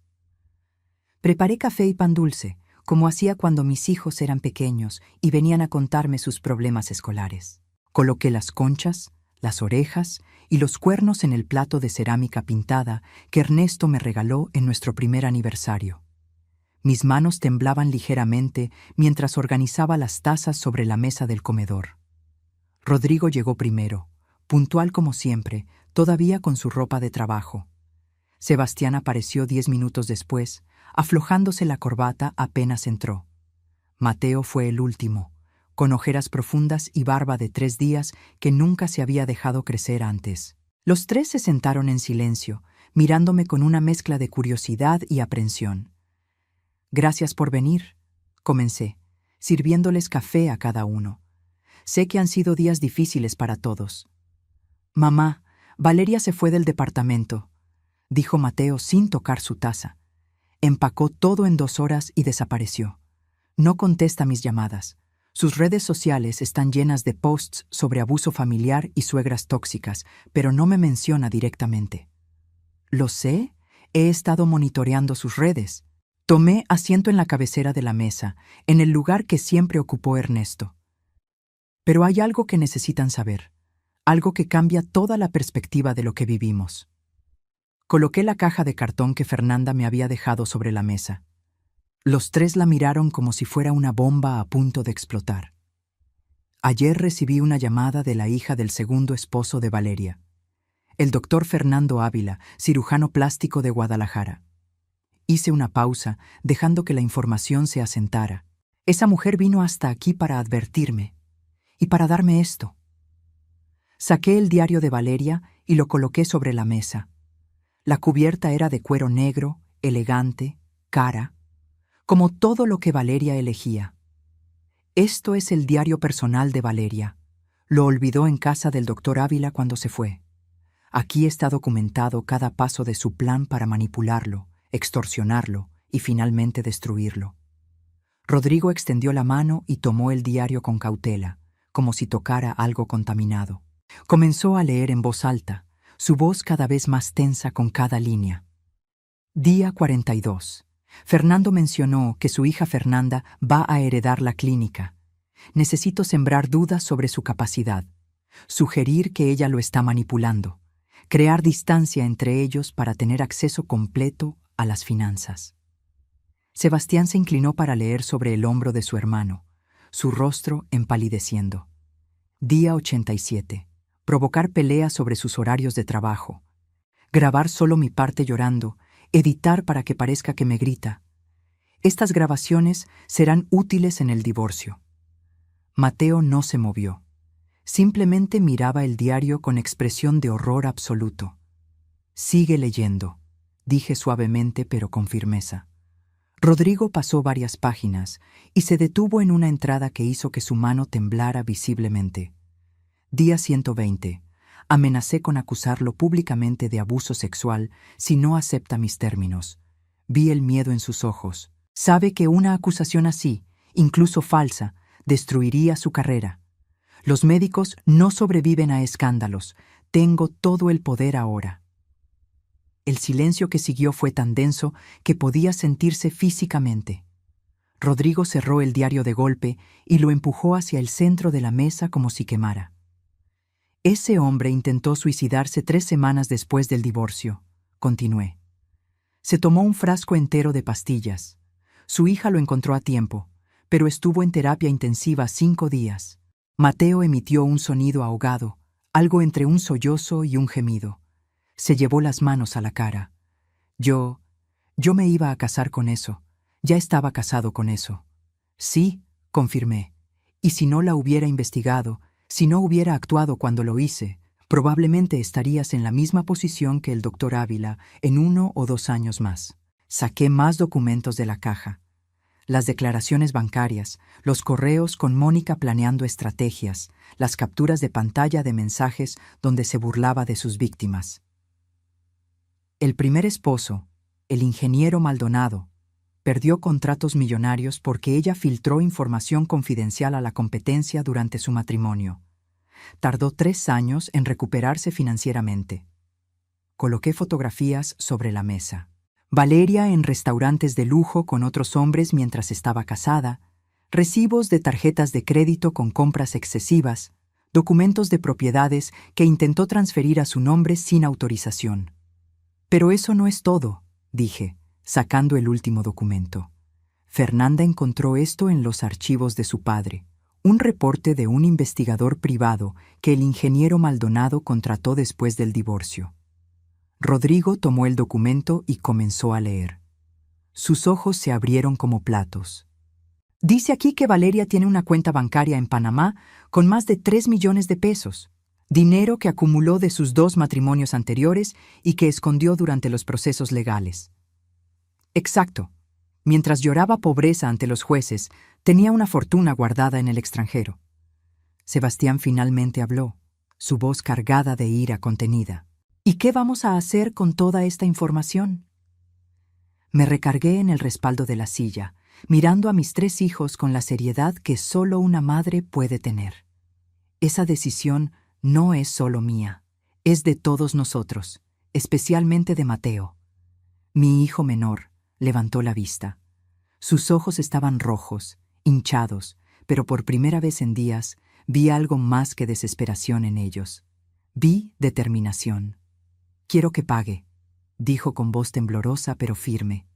Speaker 1: Preparé café y pan dulce, como hacía cuando mis hijos eran pequeños y venían a contarme sus problemas escolares. Coloqué las conchas, las orejas y los cuernos en el plato de cerámica pintada que Ernesto me regaló en nuestro primer aniversario. Mis manos temblaban ligeramente mientras organizaba las tazas sobre la mesa del comedor. Rodrigo llegó primero, puntual como siempre, todavía con su ropa de trabajo. Sebastián apareció 10 minutos después, aflojándose la corbata apenas entró. Mateo fue el último, con ojeras profundas y barba de 3 días que nunca se había dejado crecer antes. Los 3 se sentaron en silencio, mirándome con una mezcla de curiosidad y aprensión. «Gracias por venir», comencé, sirviéndoles café a cada uno. «Sé que han sido días difíciles para todos». «Mamá, Valeria se fue del departamento», dijo Mateo sin tocar su taza. Empacó todo en 2 horas y desapareció. No contesta mis llamadas. Sus redes sociales están llenas de posts sobre abuso familiar y suegras tóxicas, pero no me menciona directamente. Lo sé, he estado monitoreando sus redes. Tomé asiento en la cabecera de la mesa, en el lugar que siempre ocupó Ernesto. Pero hay algo que necesitan saber, algo que cambia toda la perspectiva de lo que vivimos. Coloqué la caja de cartón que Fernanda me había dejado sobre la mesa. Los 3 la miraron como si fuera una bomba a punto de explotar. Ayer recibí una llamada de la hija del segundo esposo de Valeria, el doctor Fernando Ávila, cirujano plástico de Guadalajara. Hice una pausa, dejando que la información se asentara. Esa mujer vino hasta aquí para advertirme y para darme esto. Saqué el diario de Valeria y lo coloqué sobre la mesa. La cubierta era de cuero negro, elegante, cara, como todo lo que Valeria elegía. Esto es el diario personal de Valeria. Lo olvidó en casa del doctor Ávila cuando se fue. Aquí está documentado cada paso de su plan para manipularlo, extorsionarlo y finalmente destruirlo. Rodrigo extendió la mano y tomó el diario con cautela, como si tocara algo contaminado. Comenzó a leer en voz alta, su voz cada vez más tensa con cada línea. Día 42. Fernando mencionó que su hija Fernanda va a heredar la clínica. Necesito sembrar dudas sobre su capacidad, sugerir que ella lo está manipulando, crear distancia entre ellos para tener acceso completo a las finanzas. Sebastián se inclinó para leer sobre el hombro de su hermano, su rostro empalideciendo. Día 87. Provocar peleas sobre sus horarios de trabajo. Grabar solo mi parte llorando, editar para que parezca que me grita. Estas grabaciones serán útiles en el divorcio. Mateo no se movió. Simplemente miraba el diario con expresión de horror absoluto. «Sigue leyendo», dije suavemente pero con firmeza. Rodrigo pasó varias páginas y se detuvo en una entrada que hizo que su mano temblara visiblemente. Día 120. Amenacé con acusarlo públicamente de abuso sexual si no acepta mis términos. Vi el miedo en sus ojos. Sabe que una acusación así, incluso falsa, destruiría su carrera. Los médicos no sobreviven a escándalos. Tengo todo el poder ahora. El silencio que siguió fue tan denso que podía sentirse físicamente. Rodrigo cerró el diario de golpe y lo empujó hacia el centro de la mesa como si quemara. Ese hombre intentó suicidarse 3 semanas después del divorcio, continué. Se tomó un frasco entero de pastillas. Su hija lo encontró a tiempo, pero estuvo en terapia intensiva 5 días. Mateo emitió un sonido ahogado, algo entre un sollozo y un gemido. Se llevó las manos a la cara. Yo me iba a casar con eso. Ya estaba casado con eso. Sí, confirmé. Y si no la hubiera investigado, si no hubiera actuado cuando lo hice, probablemente estarías en la misma posición que el doctor Ávila en 1 o 2 años más. Saqué más documentos de la caja. Las declaraciones bancarias, los correos con Mónica planeando estrategias, las capturas de pantalla de mensajes donde se burlaba de sus víctimas. El primer esposo, el ingeniero Maldonado, perdió contratos millonarios porque ella filtró información confidencial a la competencia durante su matrimonio. Tardó 3 años en recuperarse financieramente. Coloqué fotografías sobre la mesa. Valeria en restaurantes de lujo con otros hombres mientras estaba casada, recibos de tarjetas de crédito con compras excesivas, documentos de propiedades que intentó transferir a su nombre sin autorización. Pero eso no es todo, dije, sacando el último documento. Fernanda encontró esto en los archivos de su padre, un reporte de un investigador privado que el ingeniero Maldonado contrató después del divorcio. Rodrigo tomó el documento y comenzó a leer. Sus ojos se abrieron como platos. Dice aquí que Valeria tiene una cuenta bancaria en Panamá con más de 3 millones de pesos, dinero que acumuló de sus 2 matrimonios anteriores y que escondió durante los procesos legales. Exacto. Mientras lloraba pobreza ante los jueces, tenía una fortuna guardada en el extranjero. Sebastián finalmente habló, su voz cargada de ira contenida. ¿Y qué vamos a hacer con toda esta información? Me recargué en el respaldo de la silla, mirando a mis 3 hijos con la seriedad que solo una madre puede tener. Esa decisión no es solo mía, es de todos nosotros, especialmente de Mateo. Mi hijo menor levantó la vista. Sus ojos estaban rojos, hinchados, pero por primera vez en días vi algo más que desesperación en ellos. Vi determinación. Quiero que pague, dijo con voz temblorosa pero firme.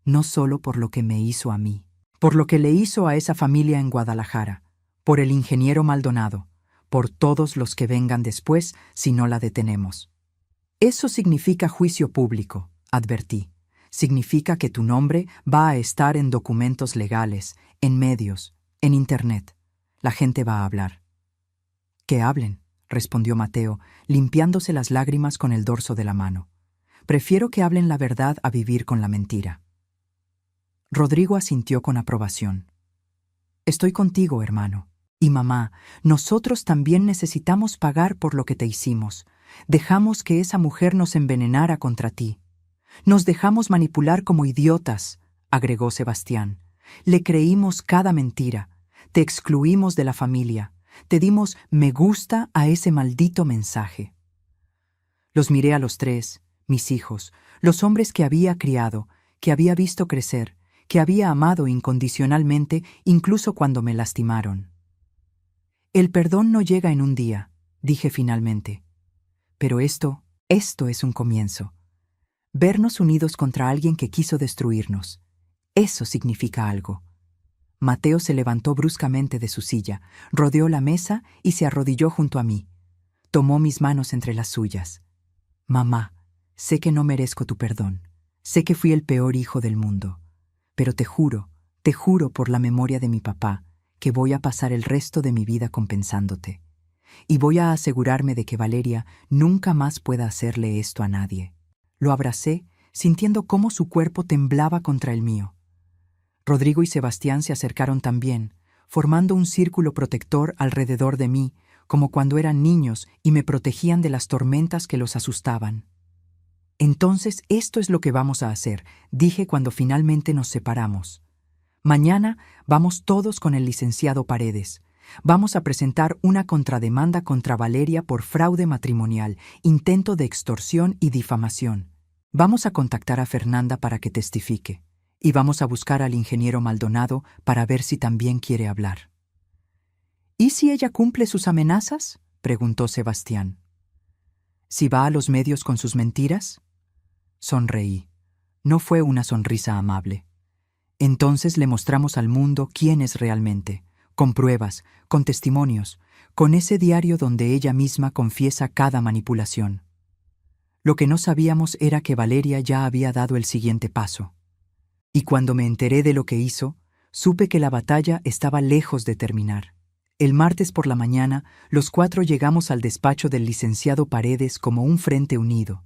Speaker 1: No solo por lo que me hizo a mí, por lo que le hizo a esa familia en Guadalajara, por el ingeniero Maldonado, por todos los que vengan después si no la detenemos. Eso significa juicio público, advertí. Significa que tu nombre va a estar en documentos legales, en medios, en Internet. La gente va a hablar. Que hablen, respondió Mateo, limpiándose las lágrimas con el dorso de la mano. Prefiero que hablen la verdad a vivir con la mentira. Rodrigo asintió con aprobación. Estoy contigo, hermano. Y mamá, nosotros también necesitamos pagar por lo que te hicimos. Dejamos que esa mujer nos envenenara contra ti. Nos dejamos manipular como idiotas, agregó Sebastián. Le creímos cada mentira. Te excluimos de la familia. Te dimos me gusta a ese maldito mensaje. Los miré a los 3, mis hijos, los hombres que había criado, que había visto crecer, que había amado incondicionalmente incluso cuando me lastimaron. El perdón no llega en un día, dije finalmente. Pero esto es un comienzo. Vernos unidos contra alguien que quiso destruirnos. Eso significa algo. Mateo se levantó bruscamente de su silla, rodeó la mesa y se arrodilló junto a mí. Tomó mis manos entre las suyas. Mamá, sé que no merezco tu perdón. Sé que fui el peor hijo del mundo. Pero te juro por la memoria de mi papá, que voy a pasar el resto de mi vida compensándote. Y voy a asegurarme de que Valeria nunca más pueda hacerle esto a nadie. Lo abracé, sintiendo cómo su cuerpo temblaba contra el mío. Rodrigo y Sebastián se acercaron también, formando un círculo protector alrededor de mí, como cuando eran niños y me protegían de las tormentas que los asustaban. Entonces, esto es lo que vamos a hacer, dije cuando finalmente nos separamos. Mañana vamos todos con el licenciado Paredes. Vamos a presentar una contrademanda contra Valeria por fraude matrimonial, intento de extorsión y difamación. Vamos a contactar a Fernanda para que testifique. Y vamos a buscar al ingeniero Maldonado para ver si también quiere hablar. ¿Y si ella cumple sus amenazas?, preguntó Sebastián. ¿Si va a los medios con sus mentiras? Sonreí. No fue una sonrisa amable. Entonces le mostramos al mundo quién es realmente, con pruebas, con testimonios, con ese diario donde ella misma confiesa cada manipulación. Lo que no sabíamos era que Valeria ya había dado el siguiente paso. Y cuando me enteré de lo que hizo, supe que la batalla estaba lejos de terminar. El martes por la mañana, los 4 llegamos al despacho del licenciado Paredes como un frente unido.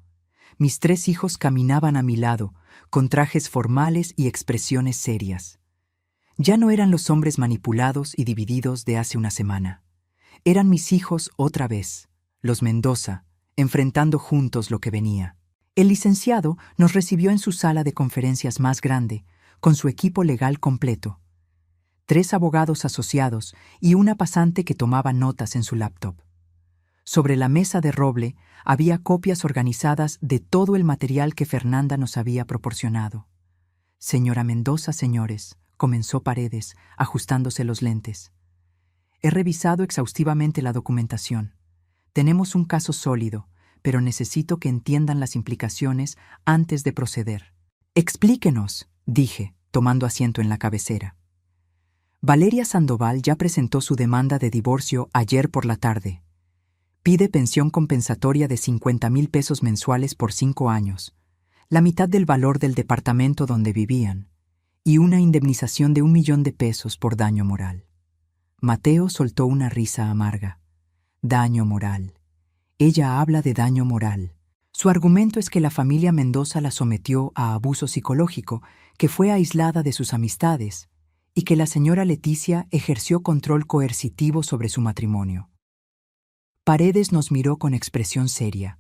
Speaker 1: Mis 3 hijos caminaban a mi lado, con trajes formales y expresiones serias. Ya no eran los hombres manipulados y divididos de hace una semana. Eran mis hijos otra vez, los Mendoza, enfrentando juntos lo que venía. El licenciado nos recibió en su sala de conferencias más grande, con su equipo legal completo. 3 abogados asociados y una pasante que tomaba notas en su laptop. Sobre la mesa de roble había copias organizadas de todo el material que Fernanda nos había proporcionado. Señora Mendoza, señores, comenzó Paredes, ajustándose los lentes. He revisado exhaustivamente la documentación. Tenemos un caso sólido, pero necesito que entiendan las implicaciones antes de proceder. Explíquenos, dije, tomando asiento en la cabecera. Valeria Sandoval ya presentó su demanda de divorcio ayer por la tarde. Pide pensión compensatoria de 50,000 pesos mensuales por 5 años, la mitad del valor del departamento donde vivían, y una indemnización de 1 millón de pesos por daño moral. Mateo soltó una risa amarga. Daño moral. Ella habla de daño moral. Su argumento es que la familia Mendoza la sometió a abuso psicológico, que fue aislada de sus amistades, y que la señora Leticia ejerció control coercitivo sobre su matrimonio. Paredes nos miró con expresión seria.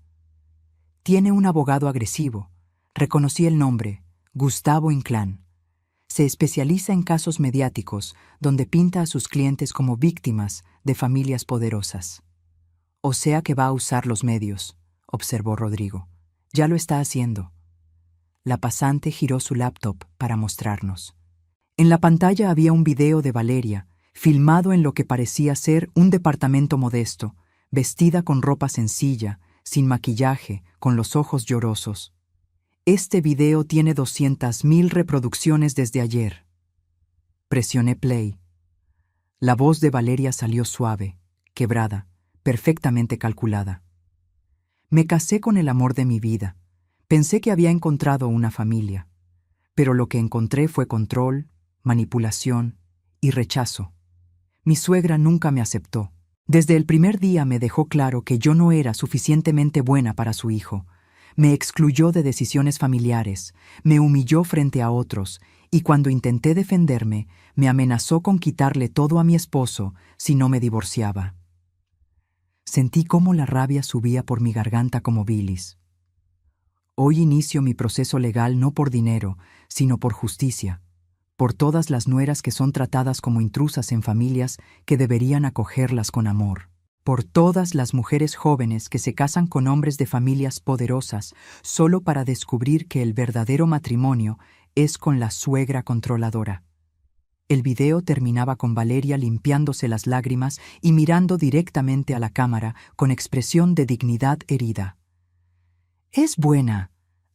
Speaker 1: Tiene un abogado agresivo. Reconocí el nombre, Gustavo Inclán. Se especializa en casos mediáticos, donde pinta a sus clientes como víctimas de familias poderosas. O sea que va a usar los medios, observó Rodrigo. Ya lo está haciendo. La pasante giró su laptop para mostrarnos. En la pantalla había un video de Valeria, filmado en lo que parecía ser un departamento modesto, vestida con ropa sencilla, sin maquillaje, con los ojos llorosos. Este video tiene 200,000 reproducciones desde ayer. Presioné play. La voz de Valeria salió suave, quebrada, perfectamente calculada. Me casé con el amor de mi vida. Pensé que había encontrado una familia. Pero lo que encontré fue control, manipulación y rechazo. Mi suegra nunca me aceptó. Desde el primer día me dejó claro que yo no era suficientemente buena para su hijo. Me excluyó de decisiones familiares, me humilló frente a otros, y cuando intenté defenderme, me amenazó con quitarle todo a mi esposo si no me divorciaba. Sentí cómo la rabia subía por mi garganta como bilis. Hoy inicio mi proceso legal no por dinero, sino por justicia, por todas las nueras que son tratadas como intrusas en familias que deberían acogerlas con amor, por todas las mujeres jóvenes que se casan con hombres de familias poderosas solo para descubrir que el verdadero matrimonio es con la suegra controladora. El video terminaba con Valeria limpiándose las lágrimas y mirando directamente a la cámara con expresión de dignidad herida. «Es buena»,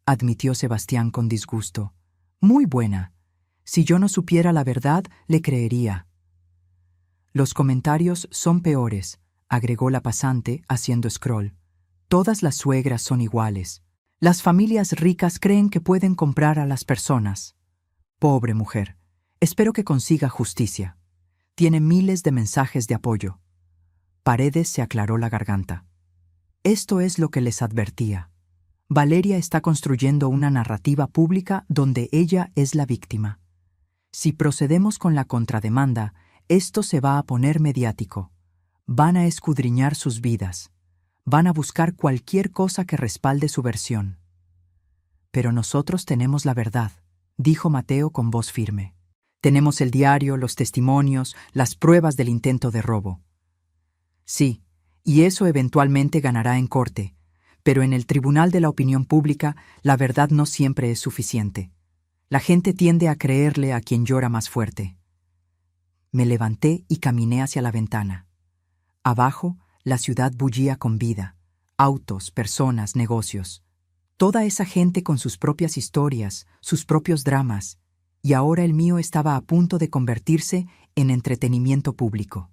Speaker 1: admitió Sebastián con disgusto. «Muy buena. Si yo no supiera la verdad, le creería». «Los comentarios son peores», agregó la pasante haciendo scroll. «Todas las suegras son iguales. Las familias ricas creen que pueden comprar a las personas. Pobre mujer. Espero que consiga justicia. Tiene miles de mensajes de apoyo». Paredes se aclaró la garganta. «Esto es lo que les advertía. Valeria está construyendo una narrativa pública donde ella es la víctima. Si procedemos con la contrademanda, esto se va a poner mediático. Van a escudriñar sus vidas. Van a buscar cualquier cosa que respalde su versión. Pero nosotros tenemos la verdad», dijo Mateo con voz firme. «Tenemos el diario, los testimonios, las pruebas del intento de robo». «Sí, y eso eventualmente ganará en corte, pero en el tribunal de la opinión pública la verdad no siempre es suficiente. La gente tiende a creerle a quien llora más fuerte». Me levanté y caminé hacia la ventana. Abajo, la ciudad bullía con vida. Autos, personas, negocios. Toda esa gente con sus propias historias, sus propios dramas, y ahora el mío estaba a punto de convertirse en entretenimiento público.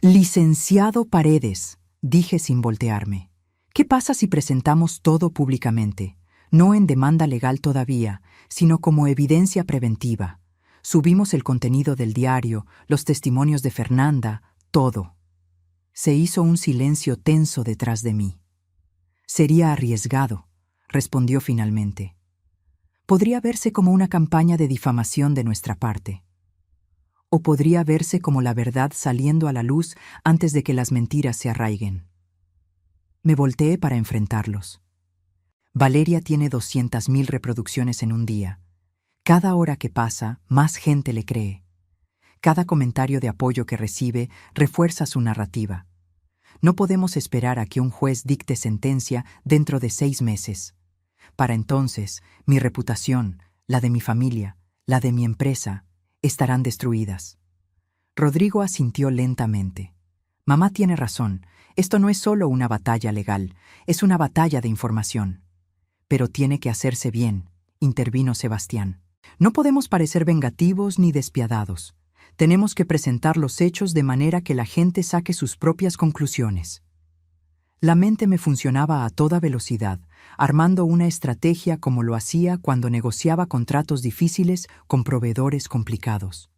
Speaker 1: Licenciado Paredes, dije sin voltearme. ¿Qué pasa si presentamos todo públicamente? No en demanda legal todavía, sino como evidencia preventiva. Subimos el contenido del diario, los testimonios de Fernanda, todo. Se hizo un silencio tenso detrás de mí. Sería arriesgado, respondió finalmente. Podría verse como una campaña de difamación de nuestra parte. O podría verse como la verdad saliendo a la luz antes de que las mentiras se arraiguen. Me volteé para enfrentarlos. Valeria tiene 200.000 reproducciones en un día. Cada hora que pasa, más gente le cree. Cada comentario de apoyo que recibe refuerza su narrativa. No podemos esperar a que un juez dicte sentencia dentro de 6 meses. Para entonces, mi reputación, la de mi familia, la de mi empresa, estarán destruidas. Rodrigo asintió lentamente. Mamá tiene razón. Esto no es solo una batalla legal, es una batalla de información. Pero tiene que hacerse bien, intervino Sebastián. No podemos parecer vengativos ni despiadados. Tenemos que presentar los hechos de manera que la gente saque sus propias conclusiones. La mente me funcionaba a toda velocidad, armando una estrategia como lo hacía cuando negociaba contratos difíciles con proveedores complicados.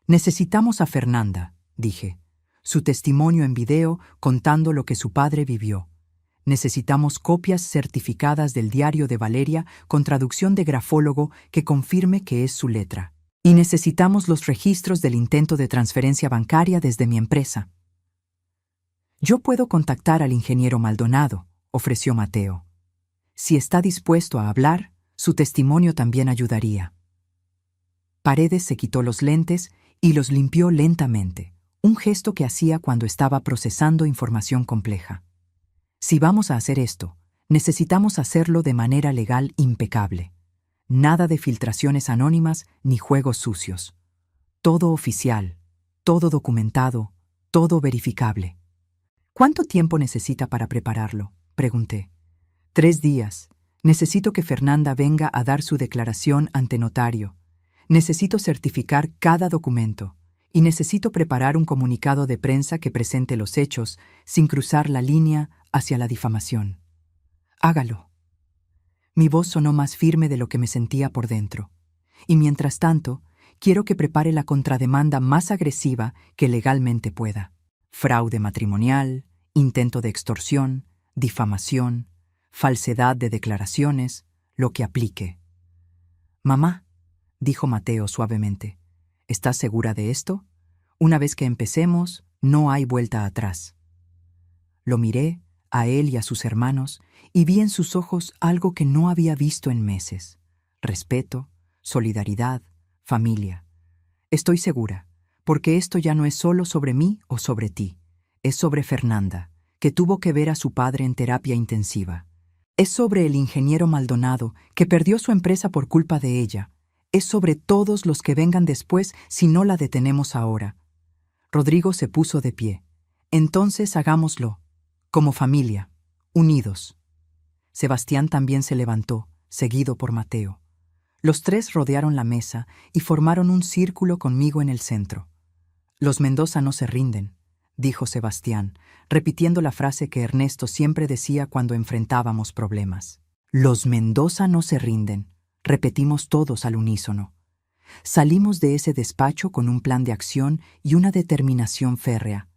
Speaker 1: Necesitamos a Fernanda, dije. Su testimonio en video contando lo que su padre vivió. Necesitamos copias certificadas del diario de Valeria con traducción de grafólogo que confirme que es su letra. Y necesitamos los registros del intento de transferencia bancaria desde mi empresa. Yo puedo contactar al ingeniero Maldonado, ofreció Mateo. Si está dispuesto a hablar, su testimonio también ayudaría. Paredes se quitó los lentes y los limpió lentamente, un gesto que hacía cuando estaba procesando información compleja. Si vamos a hacer esto, necesitamos hacerlo de manera legal impecable. Nada de filtraciones anónimas ni juegos sucios. Todo oficial, todo documentado, todo verificable. ¿Cuánto tiempo necesita para prepararlo?, pregunté. 3 días. Necesito que Fernanda venga a dar su declaración ante notario. Necesito certificar cada documento. Y necesito preparar un comunicado de prensa que presente los hechos sin cruzar la línea hacia la difamación. Hágalo. Mi voz sonó más firme de lo que me sentía por dentro. Y mientras tanto, quiero que prepare la contrademanda más agresiva que legalmente pueda. Fraude matrimonial, intento de extorsión, difamación, falsedad de declaraciones, lo que aplique. Mamá, dijo Mateo suavemente, ¿estás segura de esto? Una vez que empecemos, no hay vuelta atrás. Lo miré, a él y a sus hermanos, y vi en sus ojos algo que no había visto en meses. Respeto, solidaridad, familia. Estoy segura, porque esto ya no es solo sobre mí o sobre ti. Es sobre Fernanda, que tuvo que ver a su padre en terapia intensiva. Es sobre el ingeniero Maldonado, que perdió su empresa por culpa de ella. Es sobre todos los que vengan después si no la detenemos ahora. Rodrigo se puso de pie. Entonces hagámoslo, como familia, unidos. Sebastián también se levantó, seguido por Mateo. Los 3 rodearon la mesa y formaron un círculo conmigo en el centro. Los Mendoza no se rinden, dijo Sebastián, repitiendo la frase que Ernesto siempre decía cuando enfrentábamos problemas. Los Mendoza no se rinden, repetimos todos al unísono. Salimos de ese despacho con un plan de acción y una determinación férrea.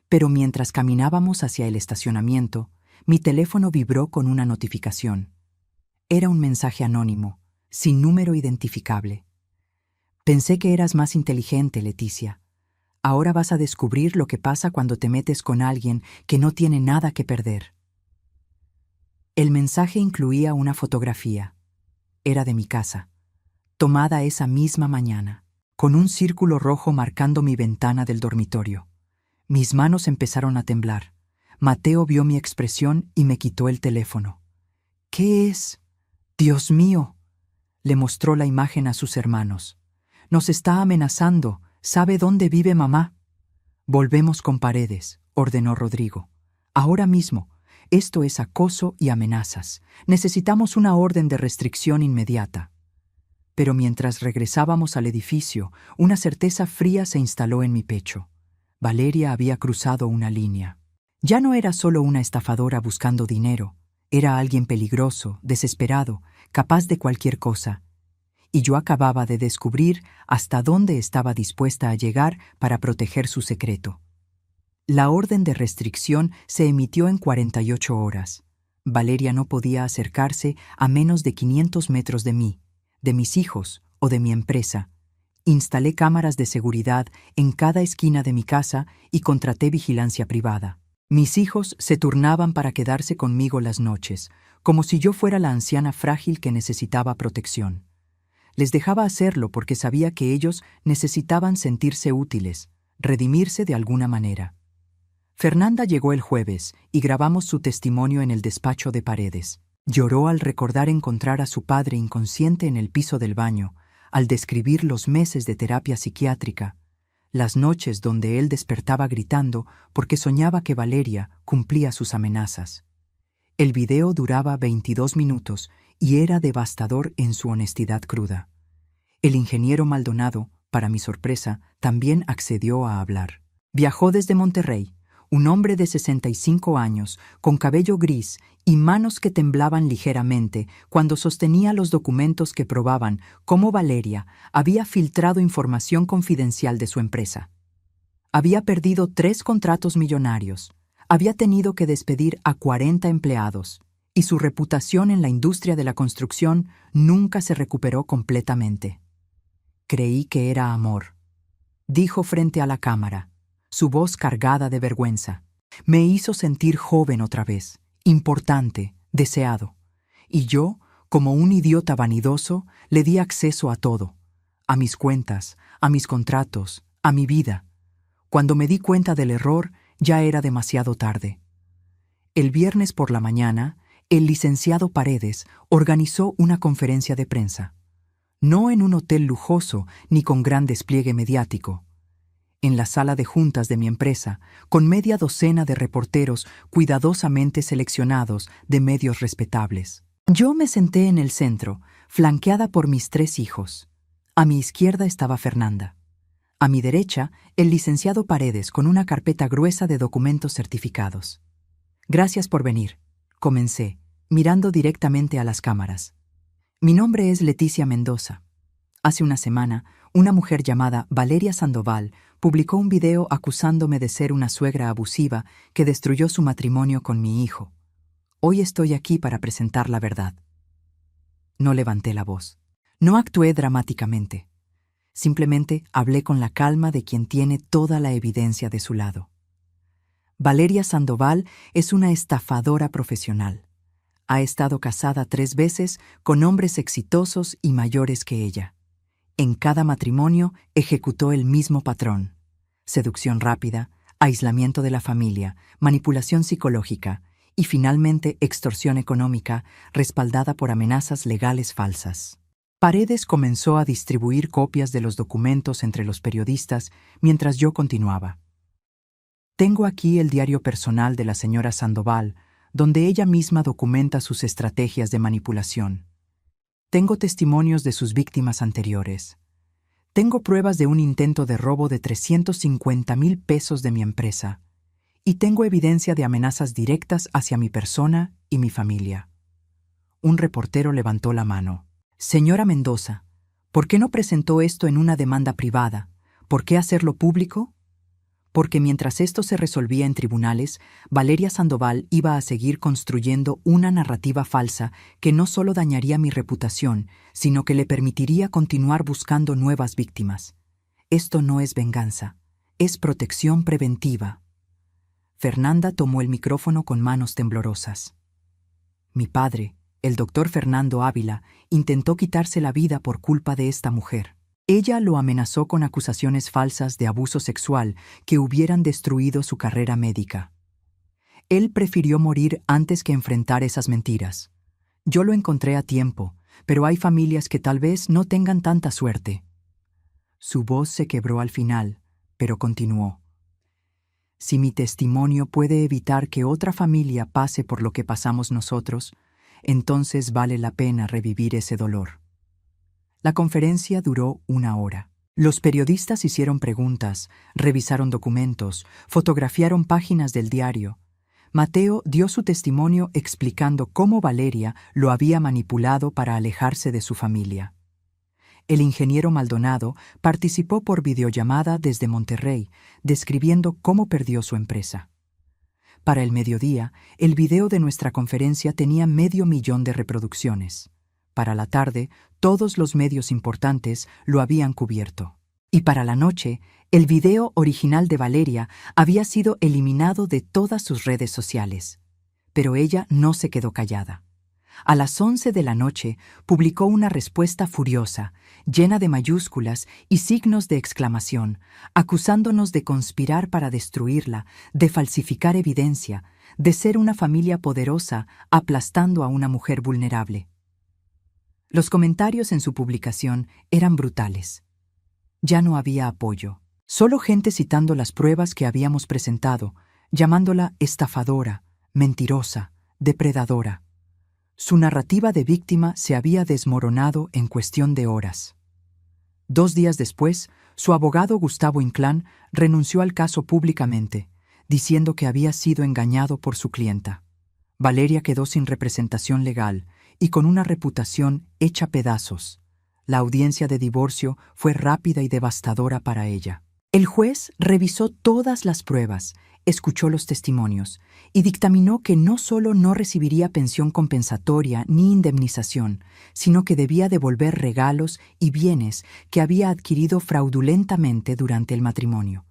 Speaker 1: Pero mientras caminábamos hacia el estacionamiento, mi teléfono vibró con una notificación. Era un mensaje anónimo, sin número identificable. Pensé que eras más inteligente, Leticia. Ahora vas a descubrir lo que pasa cuando te metes con alguien que no tiene nada que perder. El mensaje incluía una fotografía. Era de mi casa, tomada esa misma mañana, con un círculo rojo marcando mi ventana del dormitorio. Mis manos empezaron a temblar. Mateo vio mi expresión y me quitó el teléfono. ¿Qué es? ¡Dios mío! Le mostró la imagen a sus hermanos. Nos está amenazando. ¿Sabe dónde vive mamá? Volvemos con Paredes, ordenó Rodrigo. Ahora mismo. Esto es acoso y amenazas. Necesitamos una orden de restricción inmediata. Pero mientras regresábamos al edificio, una certeza fría se instaló en mi pecho. Valeria había cruzado una línea. Ya no era solo una estafadora buscando dinero, era alguien peligroso, desesperado, capaz de cualquier cosa. Y yo acababa de descubrir hasta dónde estaba dispuesta a llegar para proteger su secreto. La orden de restricción se emitió en 48 horas. Valeria no podía acercarse a menos de 500 metros de mí, de mis hijos o de mi empresa. Instalé cámaras de seguridad en cada esquina de mi casa y contraté vigilancia privada. Mis hijos se turnaban para quedarse conmigo las noches, como si yo fuera la anciana frágil que necesitaba protección. Les dejaba hacerlo porque sabía que ellos necesitaban sentirse útiles, redimirse de alguna manera. Fernanda llegó el jueves y grabamos su testimonio en el despacho de Paredes. Lloró al recordar encontrar a su padre inconsciente en el piso del baño, al describir los meses de terapia psiquiátrica, las noches donde él despertaba gritando porque soñaba que Valeria cumplía sus amenazas. El video duraba 22 minutos y era devastador en su honestidad cruda. El ingeniero Maldonado, para mi sorpresa, también accedió a hablar. Viajó desde Monterrey, un hombre de 65 años, con cabello gris y manos que temblaban ligeramente cuando sostenía los documentos que probaban cómo Valeria había filtrado información confidencial de su empresa. Había perdido 3 contratos millonarios, había tenido que despedir a 40 empleados, y su reputación en la industria de la construcción nunca se recuperó completamente. Creí que era amor, dijo frente a la cámara, su voz cargada de vergüenza. Me hizo sentir joven otra vez, importante, deseado. Y yo, como un idiota vanidoso, le di acceso a todo, a mis cuentas, a mis contratos, a mi vida. Cuando me di cuenta del error, ya era demasiado tarde. El viernes por la mañana, el licenciado Paredes organizó una conferencia de prensa. No en un hotel lujoso ni con gran despliegue mediático. En la sala de juntas de mi empresa, con media docena de reporteros cuidadosamente seleccionados de medios respetables. Yo me senté en el centro, flanqueada por mis 3 hijos. A mi izquierda estaba Fernanda. A mi derecha, el licenciado Paredes con una carpeta gruesa de documentos certificados. Gracias por venir, comencé, mirando directamente a las cámaras. Mi nombre es Leticia Mendoza. Hace una semana, una mujer llamada Valeria Sandoval publicó un video acusándome de ser una suegra abusiva que destruyó su matrimonio con mi hijo. Hoy estoy aquí para presentar la verdad. No levanté la voz. No actué dramáticamente. Simplemente hablé con la calma de quien tiene toda la evidencia de su lado. Valeria Sandoval es una estafadora profesional. Ha estado casada 3 veces con hombres exitosos y mayores que ella. En cada matrimonio ejecutó el mismo patrón: seducción rápida, aislamiento de la familia, manipulación psicológica y finalmente extorsión económica respaldada por amenazas legales falsas. Paredes comenzó a distribuir copias de los documentos entre los periodistas mientras yo continuaba. Tengo aquí el diario personal de la señora Sandoval, donde ella misma documenta sus estrategias de manipulación. Tengo testimonios de sus víctimas anteriores. Tengo pruebas de un intento de robo de 350,000 pesos de mi empresa. Y tengo evidencia de amenazas directas hacia mi persona y mi familia. Un reportero levantó la mano. Señora Mendoza, ¿por qué no presentó esto en una demanda privada? ¿Por qué hacerlo público? Porque mientras esto se resolvía en tribunales, Valeria Sandoval iba a seguir construyendo una narrativa falsa que no solo dañaría mi reputación, sino que le permitiría continuar buscando nuevas víctimas. Esto no es venganza, es protección preventiva. Fernanda tomó el micrófono con manos temblorosas. Mi padre, el doctor Fernando Ávila, intentó quitarse la vida por culpa de esta mujer. Ella lo amenazó con acusaciones falsas de abuso sexual que hubieran destruido su carrera médica. Él prefirió morir antes que enfrentar esas mentiras. Yo lo encontré a tiempo, pero hay familias que tal vez no tengan tanta suerte. Su voz se quebró al final, pero continuó. Si mi testimonio puede evitar que otra familia pase por lo que pasamos nosotros, entonces vale la pena revivir ese dolor. La conferencia duró 1 hora. Los periodistas hicieron preguntas, revisaron documentos, fotografiaron páginas del diario. Mateo dio su testimonio explicando cómo Valeria lo había manipulado para alejarse de su familia. El ingeniero Maldonado participó por videollamada desde Monterrey, describiendo cómo perdió su empresa. Para el mediodía, el video de nuestra conferencia tenía 500,000 de reproducciones. Para la tarde, todos los medios importantes lo habían cubierto. Y para la noche, el video original de Valeria había sido eliminado de todas sus redes sociales. Pero ella no se quedó callada. A las 11 de la noche publicó una respuesta furiosa, llena de mayúsculas y signos de exclamación, acusándonos de conspirar para destruirla, de falsificar evidencia, de ser una familia poderosa aplastando a una mujer vulnerable. Los comentarios en su publicación eran brutales. Ya no había apoyo, solo gente citando las pruebas que habíamos presentado, llamándola estafadora, mentirosa, depredadora. Su narrativa de víctima se había desmoronado en cuestión de horas. 2 días después, su abogado Gustavo Inclán renunció al caso públicamente, diciendo que había sido engañado por su clienta. Valeria quedó sin representación legal y con una reputación hecha pedazos. La audiencia de divorcio fue rápida y devastadora para ella. El juez revisó todas las pruebas, escuchó los testimonios y dictaminó que no solo no recibiría pensión compensatoria ni indemnización, sino que debía devolver regalos y bienes que había adquirido fraudulentamente durante el matrimonio.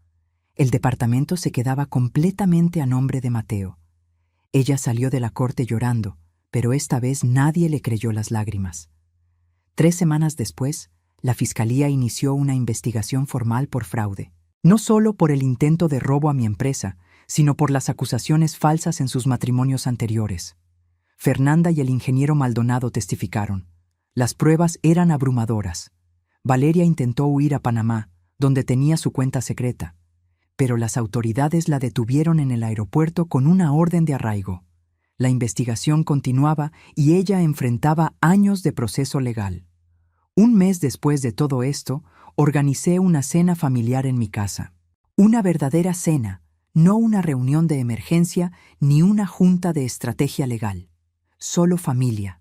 Speaker 1: El departamento se quedaba completamente a nombre de Mateo. Ella salió de la corte llorando, pero esta vez nadie le creyó las lágrimas. 3 semanas después, la Fiscalía inició una investigación formal por fraude. No solo por el intento de robo a mi empresa, sino por las acusaciones falsas en sus matrimonios anteriores. Fernanda y el ingeniero Maldonado testificaron. Las pruebas eran abrumadoras. Valeria intentó huir a Panamá, donde tenía su cuenta secreta, pero las autoridades la detuvieron en el aeropuerto con una orden de arraigo. La investigación continuaba y ella enfrentaba años de proceso legal. 1 mes después de todo esto, organicé una cena familiar en mi casa. Una verdadera cena, no una reunión de emergencia ni una junta de estrategia legal. Solo familia.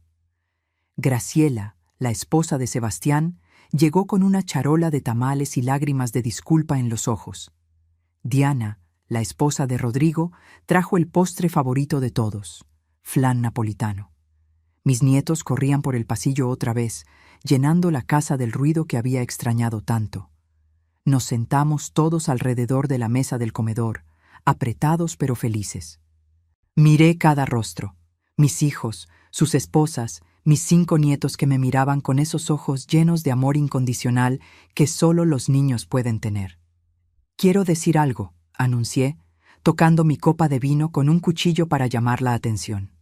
Speaker 1: Graciela, la esposa de Sebastián, llegó con una charola de tamales y lágrimas de disculpa en los ojos. Diana, la esposa de Rodrigo, trajo el postre favorito de todos, flan napolitano. Mis nietos corrían por el pasillo otra vez, llenando la casa del ruido que había extrañado tanto. Nos sentamos todos alrededor de la mesa del comedor, apretados pero felices. Miré cada rostro, mis hijos, sus esposas, mis 5 nietos que me miraban con esos ojos llenos de amor incondicional que solo los niños pueden tener. «Quiero decir algo», anuncié, tocando mi copa de vino con un cuchillo para llamar la atención.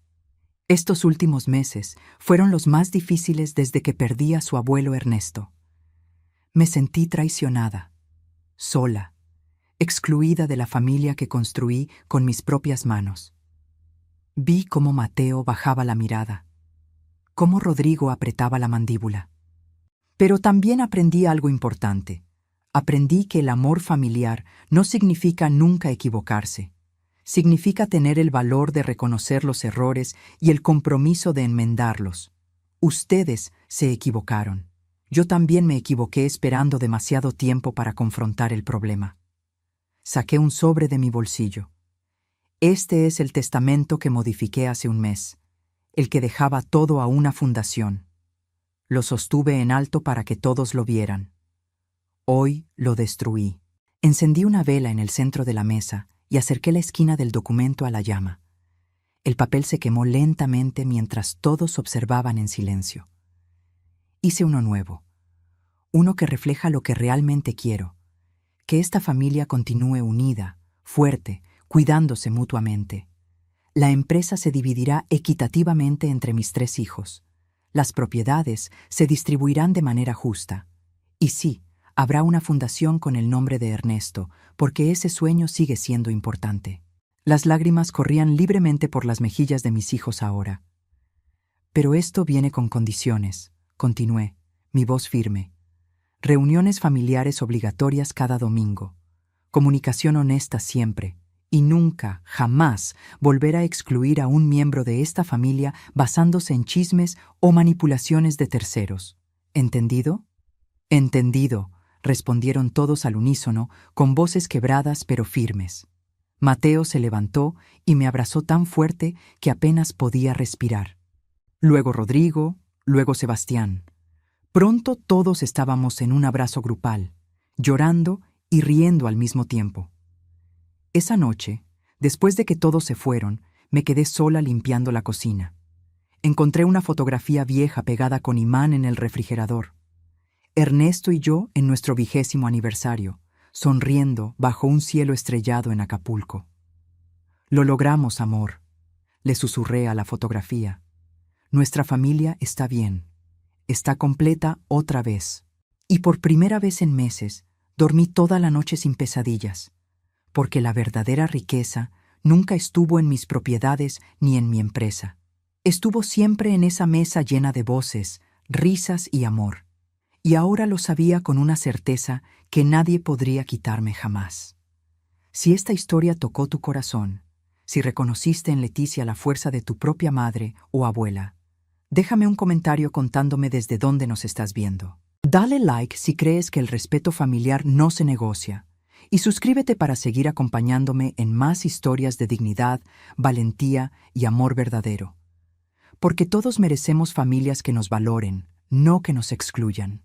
Speaker 1: Estos últimos meses fueron los más difíciles desde que perdí a su abuelo Ernesto. Me sentí traicionada, sola, excluida de la familia que construí con mis propias manos. Vi cómo Mateo bajaba la mirada, cómo Rodrigo apretaba la mandíbula. Pero también aprendí algo importante. Aprendí que el amor familiar no significa nunca equivocarse. Significa tener el valor de reconocer los errores y el compromiso de enmendarlos. Ustedes se equivocaron. Yo también me equivoqué esperando demasiado tiempo para confrontar el problema. Saqué un sobre de mi bolsillo. Este es el testamento que modifiqué hace 1 mes, el que dejaba todo a una fundación. Lo sostuve en alto para que todos lo vieran. Hoy lo destruí. Encendí una vela en el centro de la mesa y acerqué la esquina del documento a la llama. El papel se quemó lentamente mientras todos observaban en silencio. Hice uno nuevo, uno que refleja lo que realmente quiero, que esta familia continúe unida, fuerte, cuidándose mutuamente. La empresa se dividirá equitativamente entre mis 3 hijos. Las propiedades se distribuirán de manera justa. Y sí, Habrá una fundación con el nombre de Ernesto, porque ese sueño sigue siendo importante. Las lágrimas corrían libremente por las mejillas de mis hijos ahora. Pero esto viene con condiciones, continué, mi voz firme. Reuniones familiares obligatorias cada domingo. Comunicación honesta siempre. Y nunca, jamás, volver a excluir a un miembro de esta familia basándose en chismes o manipulaciones de terceros. ¿Entendido? Entendido, respondieron todos al unísono, con voces quebradas pero firmes. Mateo se levantó y me abrazó tan fuerte que apenas podía respirar. Luego Rodrigo, luego Sebastián. Pronto todos estábamos en un abrazo grupal, llorando y riendo al mismo tiempo. Esa noche, después de que todos se fueron, me quedé sola limpiando la cocina. Encontré una fotografía vieja pegada con imán en el refrigerador. Ernesto y yo en nuestro 20º aniversario, sonriendo bajo un cielo estrellado en Acapulco. «Lo logramos, amor», le susurré a la fotografía. «Nuestra familia está bien. Está completa otra vez. Y por primera vez en meses, dormí toda la noche sin pesadillas, porque la verdadera riqueza nunca estuvo en mis propiedades ni en mi empresa. Estuvo siempre en esa mesa llena de voces, risas y amor. Y ahora lo sabía con una certeza que nadie podría quitarme jamás. Si esta historia tocó tu corazón, si reconociste en Leticia la fuerza de tu propia madre o abuela, déjame un comentario contándome desde dónde nos estás viendo. Dale like si crees que el respeto familiar no se negocia. Y suscríbete para seguir acompañándome en más historias de dignidad, valentía y amor verdadero. Porque todos merecemos familias que nos valoren, no que nos excluyan.